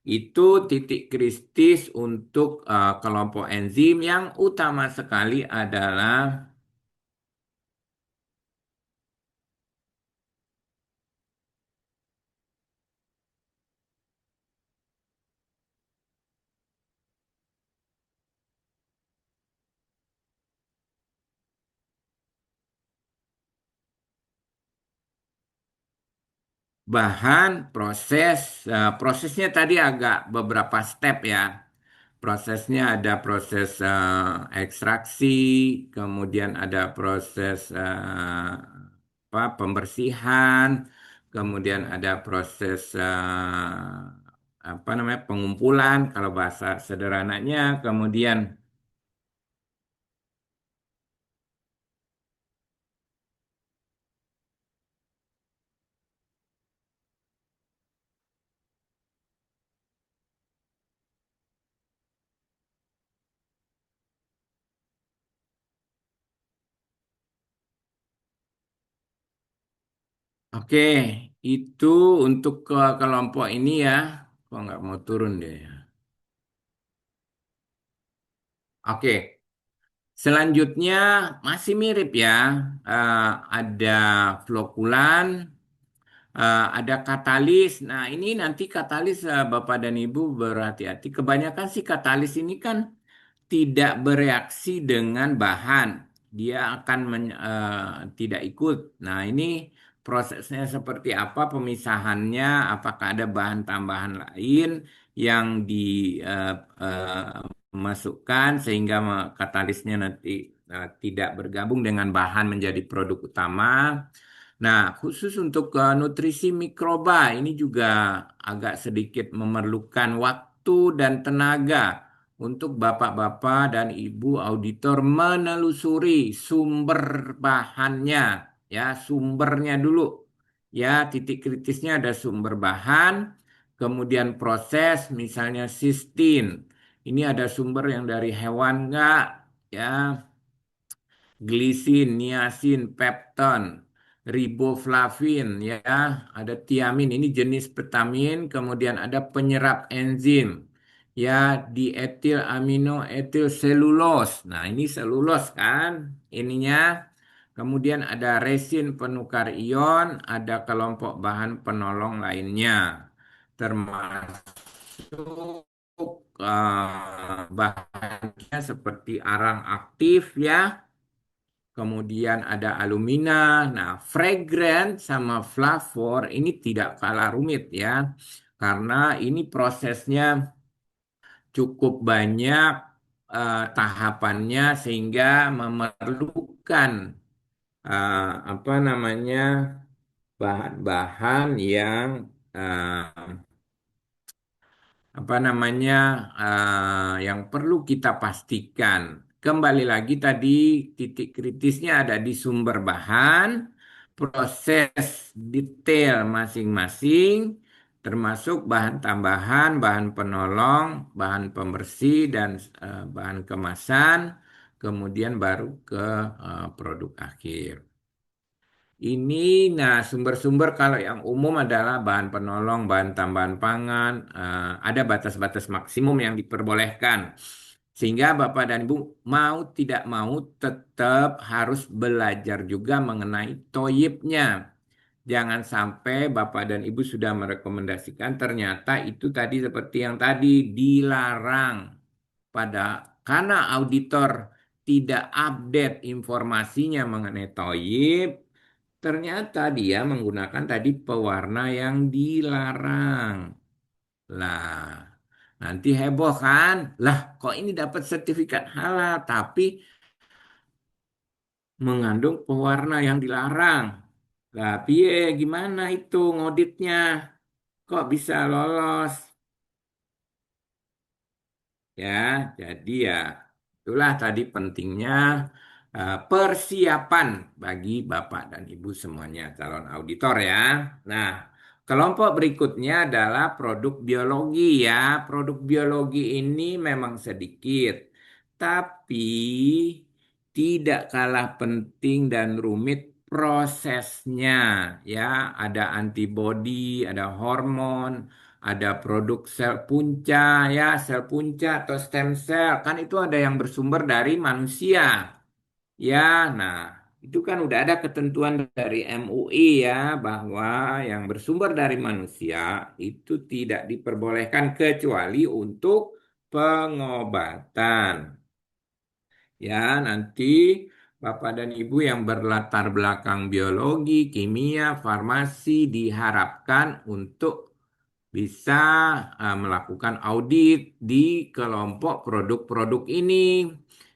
Itu titik kritis untuk kelompok enzim yang utama sekali adalah bahan proses. Prosesnya tadi agak beberapa step ya. Prosesnya ada proses ekstraksi, kemudian ada proses pembersihan, kemudian ada proses apa namanya pengumpulan kalau bahasa sederhananya, kemudian oke itu untuk ke kelompok ini ya. Kok nggak mau turun deh. Oke. Selanjutnya masih mirip ya. Eh, ada flokulan, ada katalis. Nah, ini nanti katalis Bapak dan Ibu berhati-hati. Kebanyakan sih katalis ini kan tidak bereaksi dengan bahan. Dia akan tidak ikut. Nah, ini prosesnya seperti apa pemisahannya? Apakah ada bahan tambahan lain yang dimasukkan sehingga katalisnya nanti tidak bergabung dengan bahan menjadi produk utama? Nah, khusus untuk nutrisi mikroba ini juga agak sedikit memerlukan waktu dan tenaga untuk bapak-bapak dan ibu auditor menelusuri sumber bahannya, ya, sumbernya dulu. Ya, titik kritisnya ada sumber bahan, kemudian proses, misalnya sistin. Ini ada sumber yang dari hewan enggak? Ya, glisin, niasin, pepton, riboflavin, ya, ada tiamin. Ini jenis petamin, kemudian ada penyerap enzim, ya, dietil amino etil selulos. Nah, ini selulos kan ininya. Kemudian ada resin penukar ion, ada kelompok bahan penolong lainnya, termasuk bahan seperti arang aktif ya, kemudian ada alumina. Nah, fragrant sama flavor ini tidak kalah rumit ya, karena ini prosesnya cukup banyak tahapannya sehingga memerlukan apa namanya bahan-bahan yang eh, apa namanya yang perlu kita pastikan. Kembali lagi tadi titik kritisnya ada di sumber bahan, proses detail masing-masing, termasuk bahan tambahan, bahan penolong, bahan pembersih dan bahan kemasan, kemudian baru ke produk akhir. Ini, nah sumber-sumber kalau yang umum adalah bahan penolong, bahan tambahan pangan, ada batas-batas maksimum yang diperbolehkan. Sehingga Bapak dan Ibu mau tidak mau tetap harus belajar juga mengenai toyibnya. Jangan sampai Bapak dan Ibu sudah merekomendasikan ternyata itu tadi seperti yang tadi dilarang pada karena auditor tidak update informasinya mengenai toyib. Ternyata dia menggunakan tadi pewarna yang dilarang. Lah, nanti heboh kan? Lah, kok ini dapat sertifikat halal tapi mengandung pewarna yang dilarang? Lah, piye gimana itu ngauditnya? Kok bisa lolos? Ya, jadi ya itulah tadi pentingnya persiapan bagi Bapak dan Ibu semuanya calon auditor ya. Nah, kelompok berikutnya adalah produk biologi ya. Produk biologi ini memang sedikit, tapi tidak kalah penting dan rumit prosesnya ya. Ada antibodi, ada hormon, ada produk sel punca ya, sel punca atau stem cell kan itu ada yang bersumber dari manusia. Ya, nah itu kan udah ada ketentuan dari MUI ya bahwa yang bersumber dari manusia itu tidak diperbolehkan kecuali untuk pengobatan. Ya, nanti Bapak dan Ibu yang berlatar belakang biologi, kimia, farmasi diharapkan untuk bisa melakukan audit di kelompok produk-produk ini.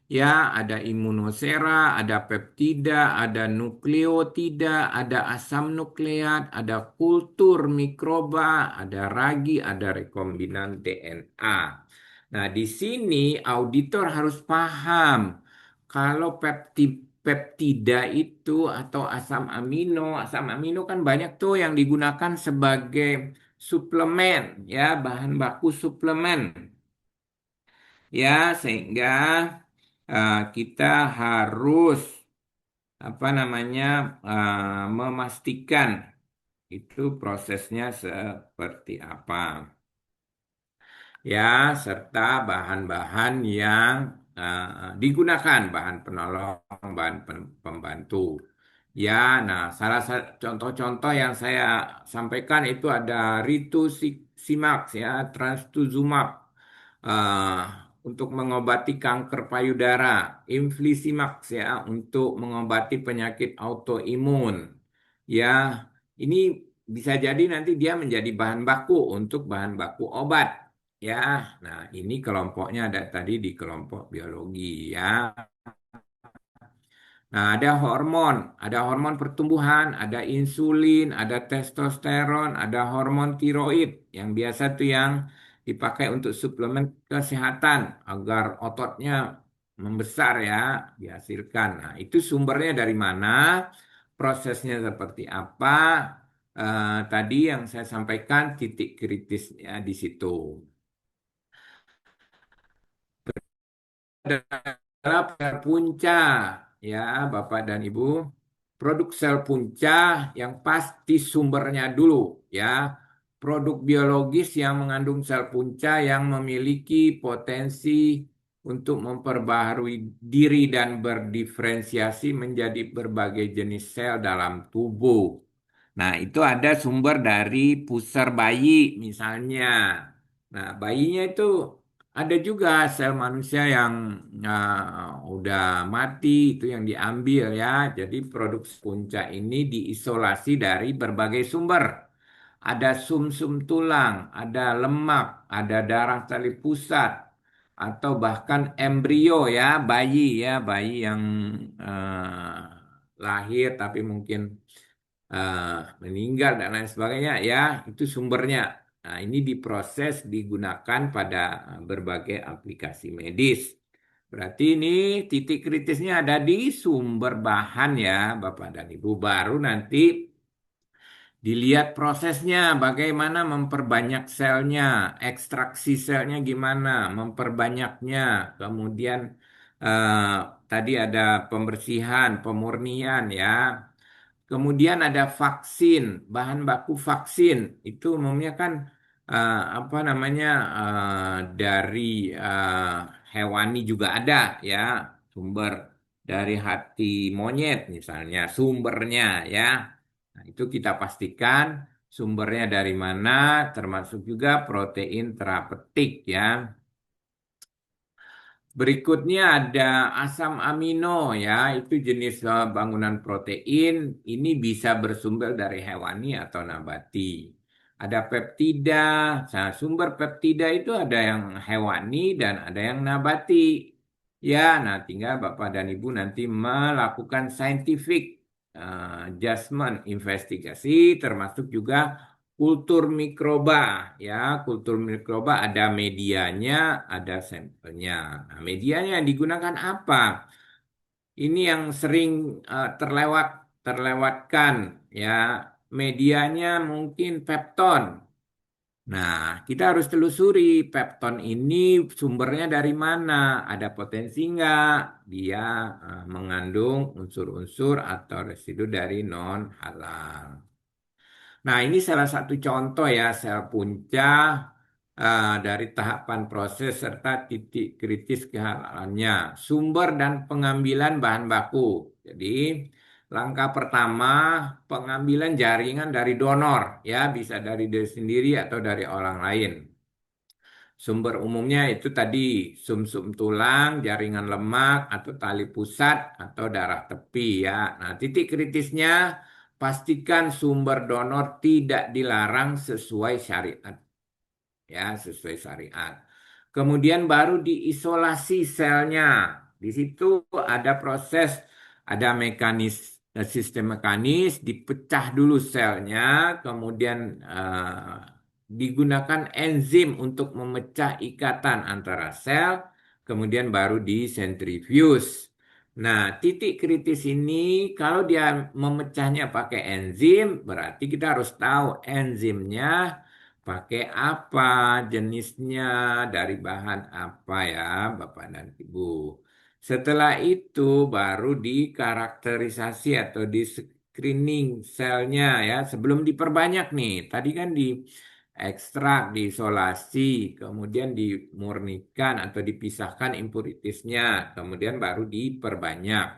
Ya, ada imunosera, ada peptida, ada nukleotida, ada asam nukleat, ada kultur mikroba, ada ragi, ada rekombinan DNA. Nah, di sini auditor harus paham kalau peptida itu atau asam amino kan banyak tuh yang digunakan sebagai suplemen ya, bahan baku suplemen ya, sehingga kita harus apa namanya memastikan itu prosesnya seperti apa ya, serta bahan-bahan yang digunakan, bahan penolong, bahan pembantu. Ya, nah salah satu contoh-contoh yang saya sampaikan itu ada rituximab ya, trastuzumab eh, untuk mengobati kanker payudara, infliximab ya untuk mengobati penyakit autoimun. Ya, ini bisa jadi nanti dia menjadi bahan baku untuk bahan baku obat. Ya, nah ini kelompoknya ada tadi di kelompok biologi ya. Nah, ada hormon pertumbuhan, ada insulin, ada testosteron, ada hormon tiroid yang biasa tuh yang dipakai untuk suplemen kesehatan agar ototnya membesar ya, dihasilkan. Nah, itu sumbernya dari mana? Prosesnya seperti apa? Tadi yang saya sampaikan titik kritisnya di situ. Adalah sel punca ya Bapak dan Ibu. Produk sel punca yang pasti sumbernya dulu ya. Produk biologis yang mengandung sel punca yang memiliki potensi untuk memperbaharui diri dan berdiferensiasi menjadi berbagai jenis sel dalam tubuh. Nah, itu ada sumber dari pusar bayi misalnya. Nah, bayinya itu ada juga sel manusia yang udah mati itu yang diambil ya. Jadi produk punca ini diisolasi dari berbagai sumber. Ada sumsum tulang, ada lemak, ada darah tali pusat, atau bahkan embrio ya, bayi yang eh, lahir tapi mungkin eh, meninggal dan lain sebagainya ya, itu sumbernya. Nah, ini diproses digunakan pada berbagai aplikasi medis. Berarti ini titik kritisnya ada di sumber bahan ya, Bapak dan Ibu. Baru nanti dilihat prosesnya, bagaimana memperbanyak selnya, ekstraksi selnya gimana, memperbanyaknya. Kemudian eh, tadi ada pembersihan, pemurnian ya. Kemudian ada vaksin, bahan baku vaksin itu umumnya kan apa namanya dari hewani juga ada ya, sumber dari hati monyet misalnya sumbernya ya. Nah, itu kita pastikan sumbernya dari mana, termasuk juga protein terapetik ya. Berikutnya ada asam amino ya, itu jenis bangunan protein. Ini bisa bersumber dari hewani atau nabati. Ada peptida. Nah, sumber peptida itu ada yang hewani dan ada yang nabati. Ya, nah tinggal Bapak dan Ibu nanti melakukan scientific judgment investigasi, termasuk juga kultur mikroba ya, kultur mikroba ada medianya, ada sampelnya. Nah, medianya yang digunakan apa? Ini yang sering terlewatkan ya. Medianya mungkin pepton. Nah, kita harus telusuri pepton ini sumbernya dari mana? Ada potensi nggak dia mengandung unsur-unsur atau residu dari non halal. Nah, ini salah satu contoh ya sel punca dari tahapan proses serta titik kritis kehalalannya, sumber dan pengambilan bahan baku. Jadi, langkah pertama pengambilan jaringan dari donor ya, bisa dari diri sendiri atau dari orang lain. Sumber umumnya itu tadi sumsum tulang, jaringan lemak, atau tali pusat, atau darah tepi ya. Nah, titik kritisnya pastikan sumber donor tidak dilarang sesuai syariat ya, sesuai syariat. Kemudian baru diisolasi selnya. Di situ ada proses, ada sistem mekanis, dipecah dulu selnya, kemudian digunakan enzim untuk memecah ikatan antara sel, kemudian baru disentrifuge. Nah, titik kritis ini kalau dia memecahnya pakai enzim, berarti kita harus tahu enzimnya pakai apa, jenisnya, dari bahan apa ya, Bapak dan Ibu. Setelah itu baru dikarakterisasi atau di screening selnya ya, sebelum diperbanyak nih. Tadi kan di ekstrak, diisolasi, kemudian dimurnikan atau dipisahkan impuritisnya, kemudian baru diperbanyak.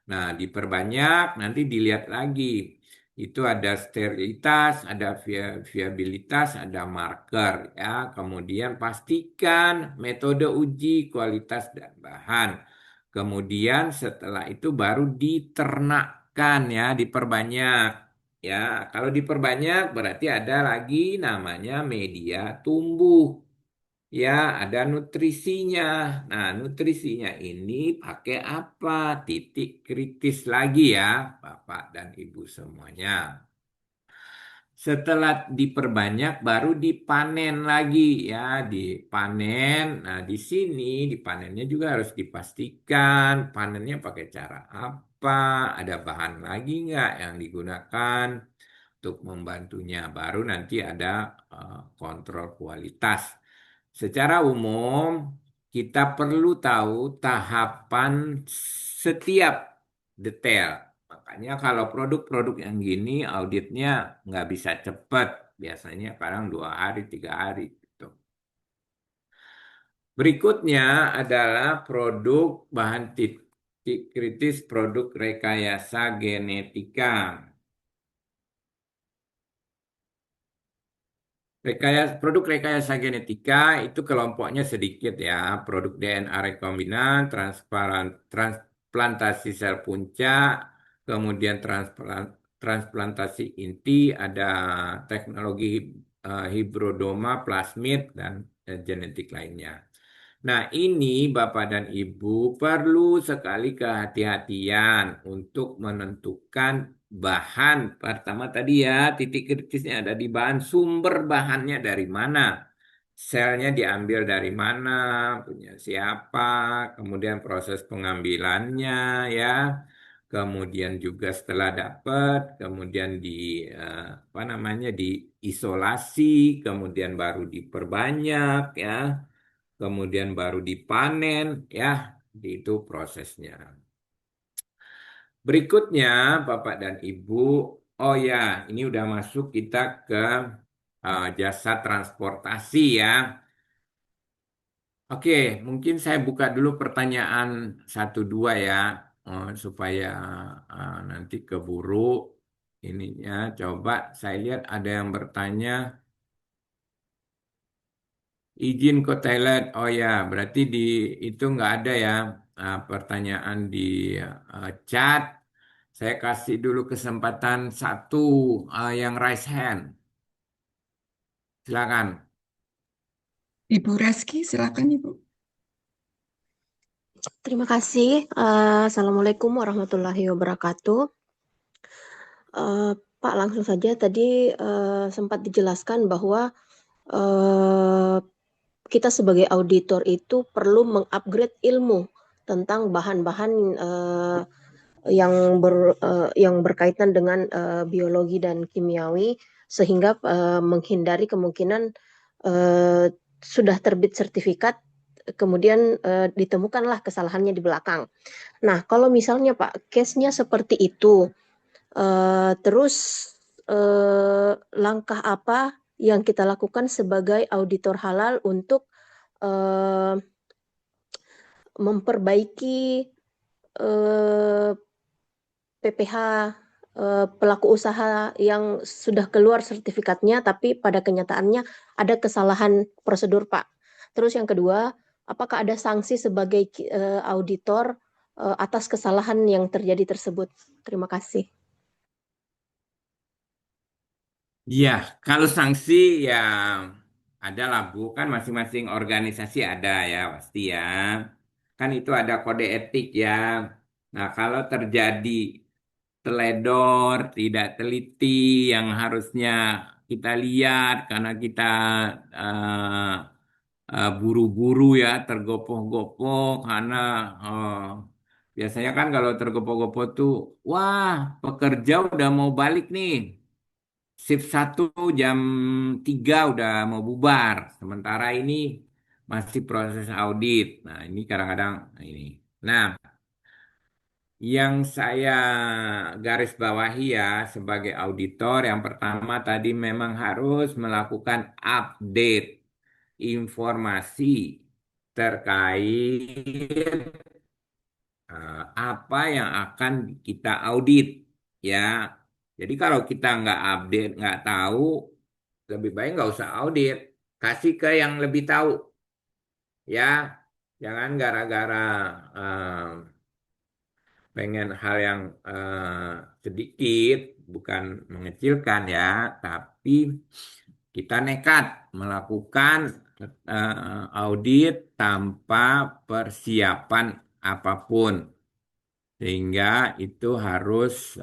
Nah, diperbanyak nanti dilihat lagi. Itu ada sterilitas, ada viabilitas, ada marker ya. Kemudian pastikan metode uji kualitas dan bahan. Kemudian setelah itu baru diternakkan ya, diperbanyak. Ya, kalau diperbanyak berarti ada lagi namanya media tumbuh. Ya, ada nutrisinya. Nah, nutrisinya ini pakai apa? Titik kritis lagi ya, Bapak dan Ibu semuanya. Setelah diperbanyak baru dipanen lagi ya, dipanen. Nah, di sini dipanennya juga harus dipastikan panennya pakai cara apa, ada bahan lagi nggak yang digunakan untuk membantunya. Baru nanti ada kontrol kualitas. Secara umum kita perlu tahu tahapan setiap detail. Makanya kalau produk-produk yang gini auditnya nggak bisa cepat. Biasanya kadang 2 hari, 3 hari gitu. Berikutnya adalah produk bahan titik kritis produk rekayasa genetika. Produk rekayasa genetika itu kelompoknya sedikit ya. Produk DNA rekombinan, transplantasi sel puncak, kemudian transplantasi inti, ada teknologi hibridoma, plasmid, dan genetik lainnya. Nah, ini Bapak dan Ibu perlu sekali kehati-hatian untuk menentukan bahan. Pertama tadi ya, titik kritisnya ada di bahan, sumber bahannya dari mana. Selnya diambil dari mana, punya siapa, kemudian proses pengambilannya ya. Kemudian juga setelah dapat, kemudian apa namanya, diisolasi, kemudian baru diperbanyak ya, kemudian baru dipanen ya, itu prosesnya. Berikutnya Bapak dan Ibu, oh ya, ini udah masuk kita ke jasa transportasi ya. Oke, mungkin saya buka dulu pertanyaan satu dua ya, supaya nanti keburu ininya. Coba saya lihat ada yang bertanya. Izin ke toilet. Oh ya, berarti di itu nggak ada ya pertanyaan di chat. Saya kasih dulu kesempatan satu yang raise hand. Silakan. Ibu Reski, silakan Ibu. Terima kasih. Assalamualaikum warahmatullahi wabarakatuh. Pak, langsung saja tadi sempat dijelaskan bahwa eh, kita sebagai auditor itu perlu mengupgrade ilmu tentang bahan-bahan yang berkaitan dengan biologi dan kimiawi sehingga menghindari kemungkinan sudah terbit sertifikat kemudian ditemukanlah kesalahannya di belakang. Nah, kalau misalnya Pak, case-nya seperti itu, terus langkah apa yang kita lakukan sebagai auditor halal untuk memperbaiki PPH pelaku usaha yang sudah keluar sertifikatnya, tapi pada kenyataannya ada kesalahan prosedur, Pak. Terus yang kedua, apakah ada sanksi sebagai auditor atas kesalahan yang terjadi tersebut? Terima kasih. Iya, kalau sanksi ya ada lah Bu, kan masing-masing organisasi ada ya pasti ya. Kan itu ada kode etik ya. Nah, kalau terjadi teledor, tidak teliti yang harusnya kita lihat karena kita buru-buru ya, tergopoh-gopoh karena eh, biasanya kan kalau tergopoh-gopoh tuh, wah pekerja udah mau balik nih. Shift 1 jam 3 udah mau bubar. Sementara ini masih proses audit. Nah, ini kadang-kadang ini. Nah, yang saya garis bawahi ya sebagai auditor, yang pertama tadi memang harus melakukan update informasi terkait apa yang akan kita audit ya. Jadi kalau kita nggak update, nggak tahu, lebih baik nggak usah audit. Kasih ke yang lebih tahu ya. Jangan gara-gara pengen hal yang sedikit, bukan mengecilkan ya, tapi kita nekat melakukan audit tanpa persiapan apapun. Sehingga itu harus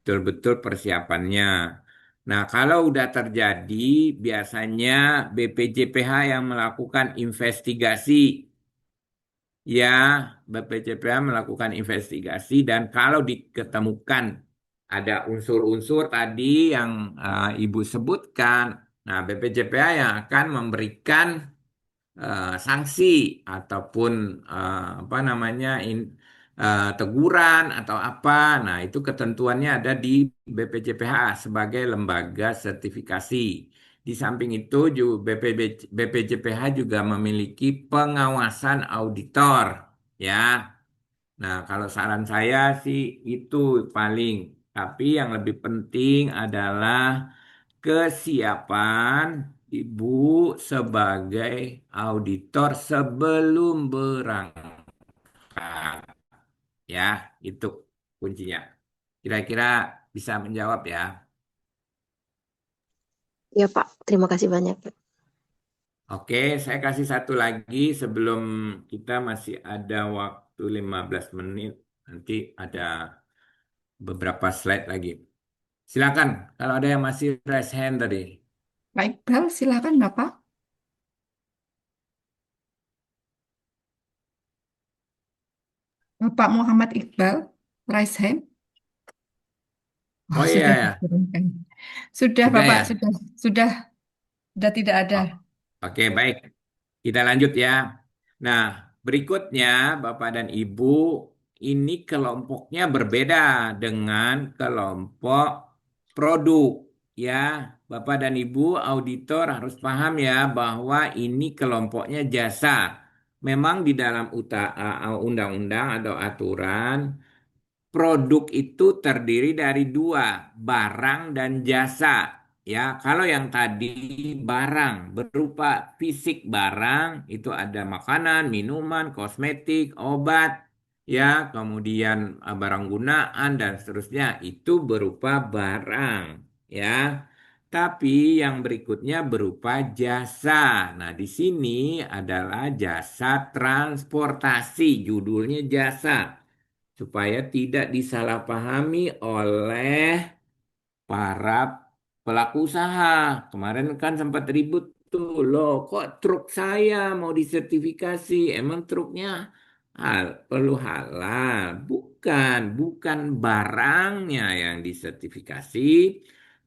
betul-betul persiapannya. Nah, kalau udah terjadi, biasanya BPJPH yang melakukan investigasi. Ya, BPJPH melakukan investigasi dan kalau diketemukan ada unsur-unsur tadi yang Ibu sebutkan, nah BPJPH yang akan memberikan sanksi ataupun apa namanya teguran atau apa. Nah, itu ketentuannya ada di BPJPH sebagai lembaga sertifikasi. Di samping itu BPJPH juga memiliki pengawasan auditor ya. Nah, kalau saran saya sih itu paling. Tapi yang lebih penting adalah kesiapan Ibu sebagai auditor sebelum berangkat. Ya, itu kuncinya. Kira-kira bisa menjawab ya. Ya Pak, terima kasih banyak Pak. Oke, saya kasih satu lagi sebelum kita masih ada waktu 15 menit. Nanti ada beberapa slide lagi. Silakan, kalau ada yang masih raise hand tadi. Pak Iqbal, silakan Bapak. Bapak Muhammad Iqbal, raise hand. Oh, Oh iya sudah ya, diturunkan. Sudah sudah Bapak, ya. sudah, sudah tidak ada. Oh, oke, baik. Kita lanjut ya. Nah, berikutnya Bapak dan Ibu, ini kelompoknya berbeda dengan kelompok produk ya. Bapak dan Ibu auditor harus paham ya bahwa ini kelompoknya jasa. Memang di dalam undang-undang atau aturan produk itu terdiri dari dua, barang dan jasa. Ya, kalau yang tadi barang berupa fisik barang itu ada makanan, minuman, kosmetik, obat, ya, kemudian barang gunaan dan seterusnya itu berupa barang, ya. Tapi yang berikutnya berupa jasa. Nah, di sini adalah jasa transportasi, judulnya jasa supaya tidak disalahpahami oleh para pelaku usaha. Kemarin kan sempat ribut tuh, loh kok truk saya mau disertifikasi? Emang truknya perlu halal? Bukan barangnya yang disertifikasi,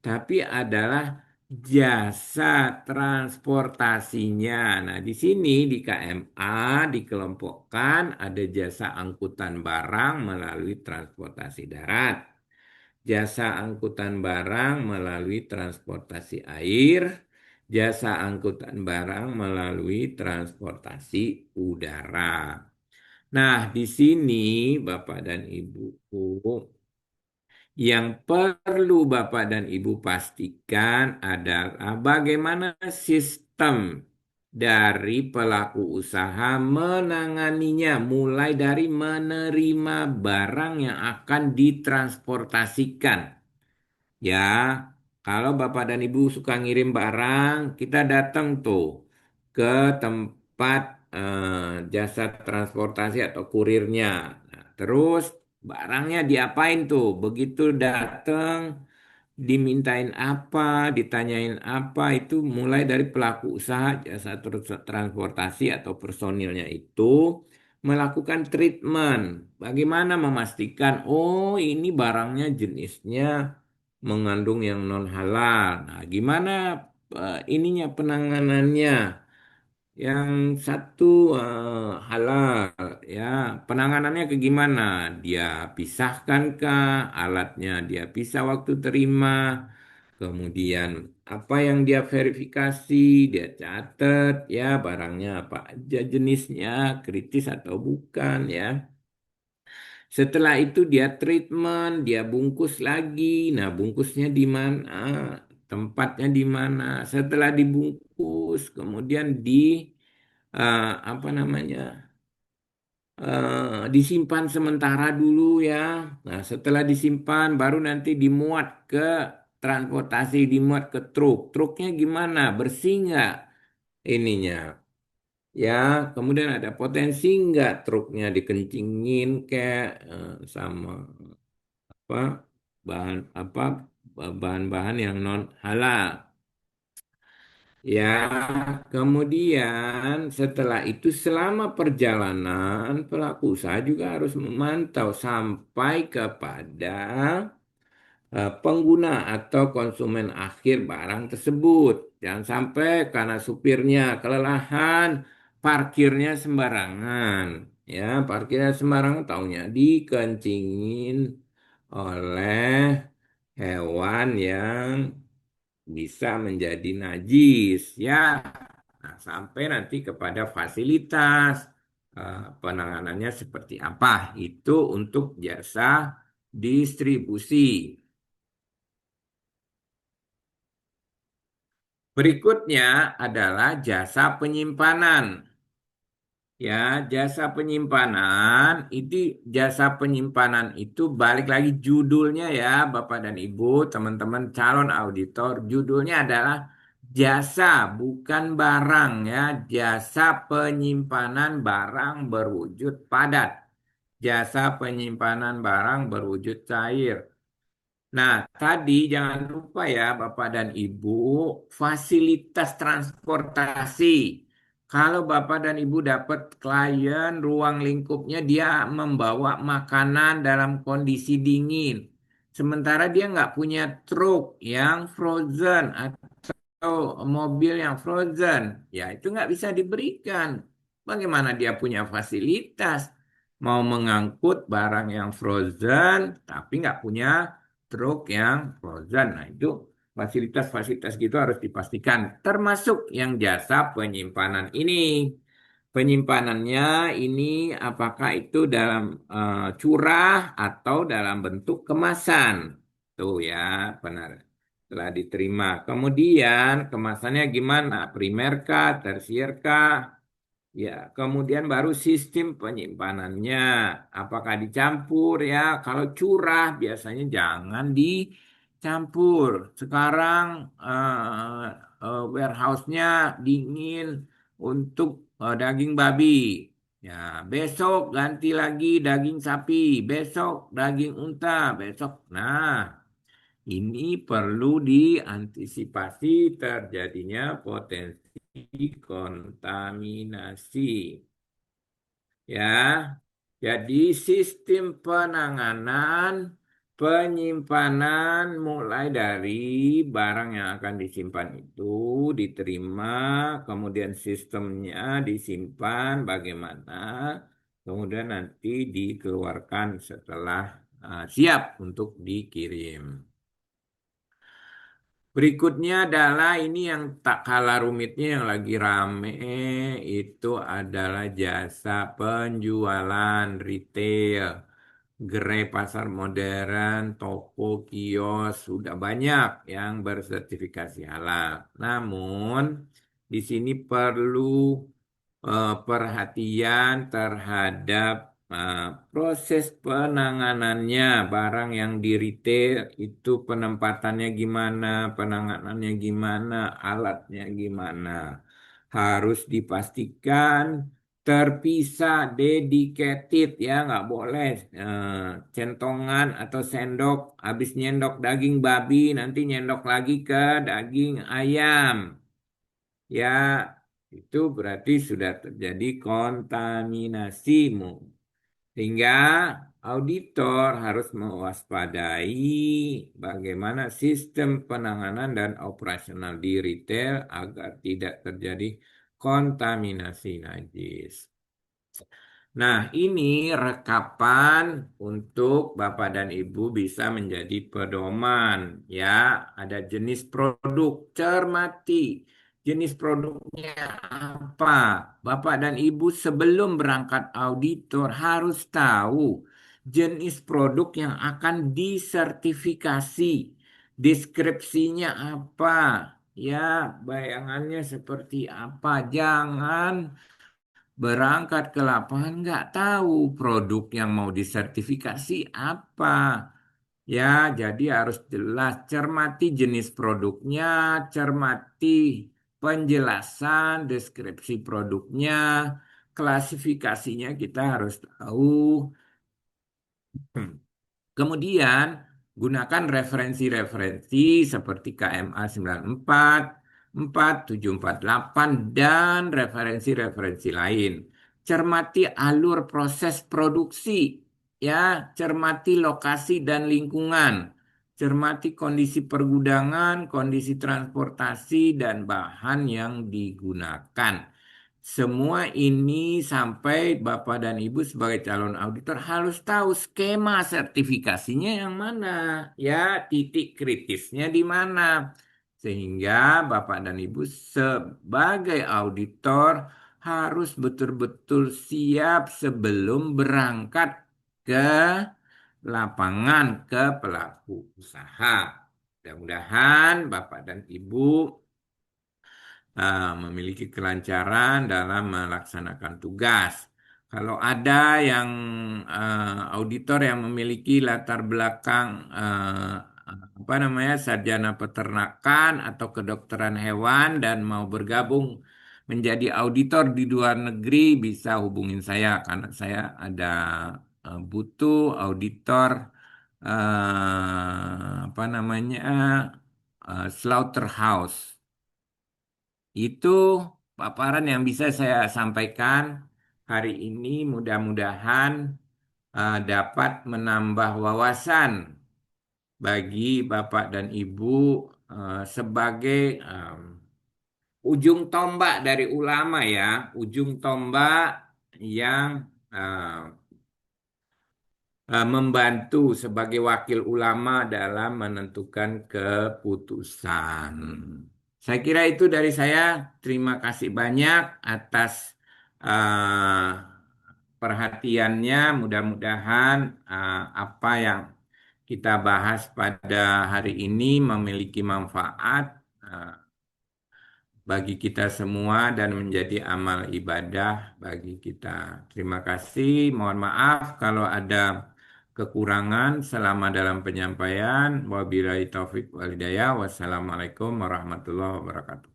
tapi adalah jasa transportasinya. Nah, di sini di KMA dikelompokkan ada jasa angkutan barang melalui transportasi darat, jasa angkutan barang melalui transportasi air, jasa angkutan barang melalui transportasi udara. Nah, di sini Bapak dan Ibu, yang perlu Bapak dan Ibu pastikan adalah bagaimana sistem dari pelaku usaha menanganinya, mulai dari menerima barang yang akan ditransportasikan. Ya, kalau Bapak dan Ibu suka ngirim barang, kita datang tuh ke tempat jasa transportasi atau kurirnya. Nah, terus barangnya diapain tuh? Begitu datang, dimintain apa, ditanyain apa, itu mulai dari pelaku usaha jasa transportasi atau personilnya itu melakukan treatment. Bagaimana memastikan, oh ini barangnya jenisnya mengandung yang non halal. Nah, gimana ininya penanganannya? Yang satu halal, ya penanganannya ke gimana? Dia pisahkan kah alatnya? Dia pisah waktu terima. Kemudian apa yang dia verifikasi, dia catat ya barangnya apa aja jenisnya, kritis atau bukan ya. Setelah itu dia treatment, dia bungkus lagi. Nah, bungkusnya di mana? Tempatnya di mana? Setelah dibungkus, kemudian apa namanya? Disimpan sementara dulu ya. Nah, setelah disimpan baru nanti dimuat ke transportasi, dimuat ke truk. Truknya gimana? Bersih nggak ininya? Ya, kemudian ada potensi nggak truknya dikencingin kayak sama apa apa bahan-bahan yang non halal. Ya, kemudian setelah itu selama perjalanan pelaku usaha juga harus memantau sampai kepada pengguna atau konsumen akhir barang tersebut. Jangan sampai karena supirnya kelelahan, parkirnya sembarangan. Ya, parkirnya sembarangan taunya dikencingin oleh hewan yang bisa menjadi najis ya. Nah, sampai nanti kepada fasilitas penanganannya seperti apa itu untuk jasa distribusi. Berikutnya adalah jasa penyimpanan. Ya, jasa penyimpanan itu balik lagi judulnya ya, Bapak dan Ibu, teman-teman calon auditor, judulnya adalah jasa bukan barang ya, jasa penyimpanan barang berwujud padat, jasa penyimpanan barang berwujud cair. Nah, tadi jangan lupa ya Bapak dan Ibu, fasilitas transportasi. Kalau Bapak dan Ibu dapat klien, ruang lingkupnya dia membawa makanan dalam kondisi dingin. Sementara dia nggak punya truk yang frozen atau mobil yang frozen, ya itu nggak bisa diberikan. Bagaimana dia punya fasilitas? Mau mengangkut barang yang frozen, tapi nggak punya truk yang frozen. Nah, itu fasilitas-fasilitas gitu harus dipastikan, termasuk yang jasa penyimpanan ini. Penyimpanannya ini apakah itu dalam curah atau dalam bentuk kemasan. Tuh ya, benar. Telah diterima. Kemudian kemasannya gimana? Primer kah, tersier kah? Ya, kemudian baru sistem penyimpanannya. Apakah dicampur ya? Kalau curah biasanya jangan dicampur. Sekarang warehouse-nya dingin untuk daging babi. Ya, besok ganti lagi daging sapi, besok daging unta, besok. Nah, ini perlu diantisipasi terjadinya potensi kontaminasi. Ya, jadi sistem penanganan penyimpanan mulai dari barang yang akan disimpan itu diterima, kemudian sistemnya disimpan bagaimana, kemudian nanti dikeluarkan setelah siap untuk dikirim. Berikutnya adalah ini yang tak kalah rumitnya yang lagi rame itu adalah jasa penjualan retail, gerai pasar modern, toko, kios, sudah banyak yang bersertifikasi halal. Namun di sini perlu perhatian terhadap proses penanganannya barang yang di retail itu penempatannya gimana, penanganannya gimana, alatnya gimana. Harus dipastikan terpisah, dedicated ya, nggak boleh centongan atau sendok, habis nyendok daging babi nanti nyendok lagi ke daging ayam. Ya, itu berarti sudah terjadi kontaminasimu. Sehingga auditor harus mewaspadai bagaimana sistem penanganan dan operasional di retail agar tidak terjadi kontaminasi najis. Nah, ini rekapan untuk Bapak dan Ibu bisa menjadi pedoman ya. Ada jenis produk, cermati jenis produknya apa. Bapak dan Ibu sebelum berangkat auditor harus tahu jenis produk yang akan disertifikasi, deskripsinya apa, ya, bayangannya seperti apa. Jangan berangkat ke lapangan nggak tahu produk yang mau disertifikasi apa. Ya, jadi harus jelas cermati jenis produknya, cermati penjelasan, deskripsi produknya, klasifikasinya kita harus tahu. Kemudian gunakan referensi-referensi seperti KMA 94, 4748 dan referensi-referensi lain. Cermati alur proses produksi, ya, cermati lokasi dan lingkungan, cermati kondisi pergudangan, kondisi transportasi dan bahan yang digunakan. Semua ini sampai Bapak dan Ibu sebagai calon auditor harus tahu skema sertifikasinya yang mana, ya, titik kritisnya di mana. Sehingga Bapak dan Ibu sebagai auditor harus betul-betul siap sebelum berangkat ke lapangan ke pelaku usaha. Mudah-mudahan Bapak dan Ibu memiliki kelancaran dalam melaksanakan tugas. Kalau ada yang auditor yang memiliki latar belakang apa namanya sarjana peternakan atau kedokteran hewan dan mau bergabung menjadi auditor di luar negeri bisa hubungin saya karena saya ada butuh auditor apa namanya slaughterhouse. Itu paparan yang bisa saya sampaikan hari ini. Mudah-mudahan dapat menambah wawasan bagi Bapak dan Ibu sebagai ujung tombak dari ulama ya, ujung tombak yang membantu sebagai wakil ulama dalam menentukan keputusan. Saya kira itu dari saya. Terima kasih banyak atas uh, perhatiannya. Mudah-mudahan apa yang kita bahas pada hari ini memiliki manfaat bagi kita semua dan menjadi amal ibadah bagi kita. Terima kasih. Mohon maaf kalau ada kekurangan selama dalam penyampaian. Wabillahi taufik walhidayah. Wassalamualaikum warahmatullahi wabarakatuh.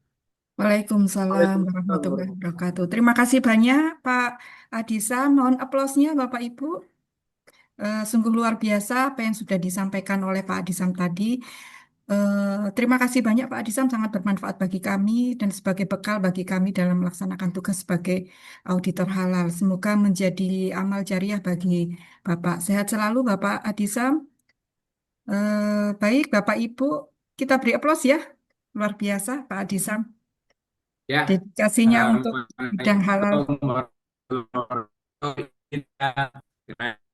Waalaikumsalam warahmatullahi wabarakatuh. Terima kasih banyak Pak Adisa. Mohon aplausnya Bapak Ibu. Sungguh luar biasa apa yang sudah disampaikan oleh Pak Adisam tadi. Terima kasih banyak Pak Adisam, sangat bermanfaat bagi kami dan sebagai bekal bagi kami dalam melaksanakan tugas sebagai auditor halal. Semoga menjadi amal jariah bagi Bapak. Sehat selalu Bapak Adisam. Baik Bapak Ibu, kita beri aplaus ya. Luar biasa Pak Adisam. Ya, Dedikasinya untuk bidang halal. Assalamualaikum warahmatullahi wabarakatuh.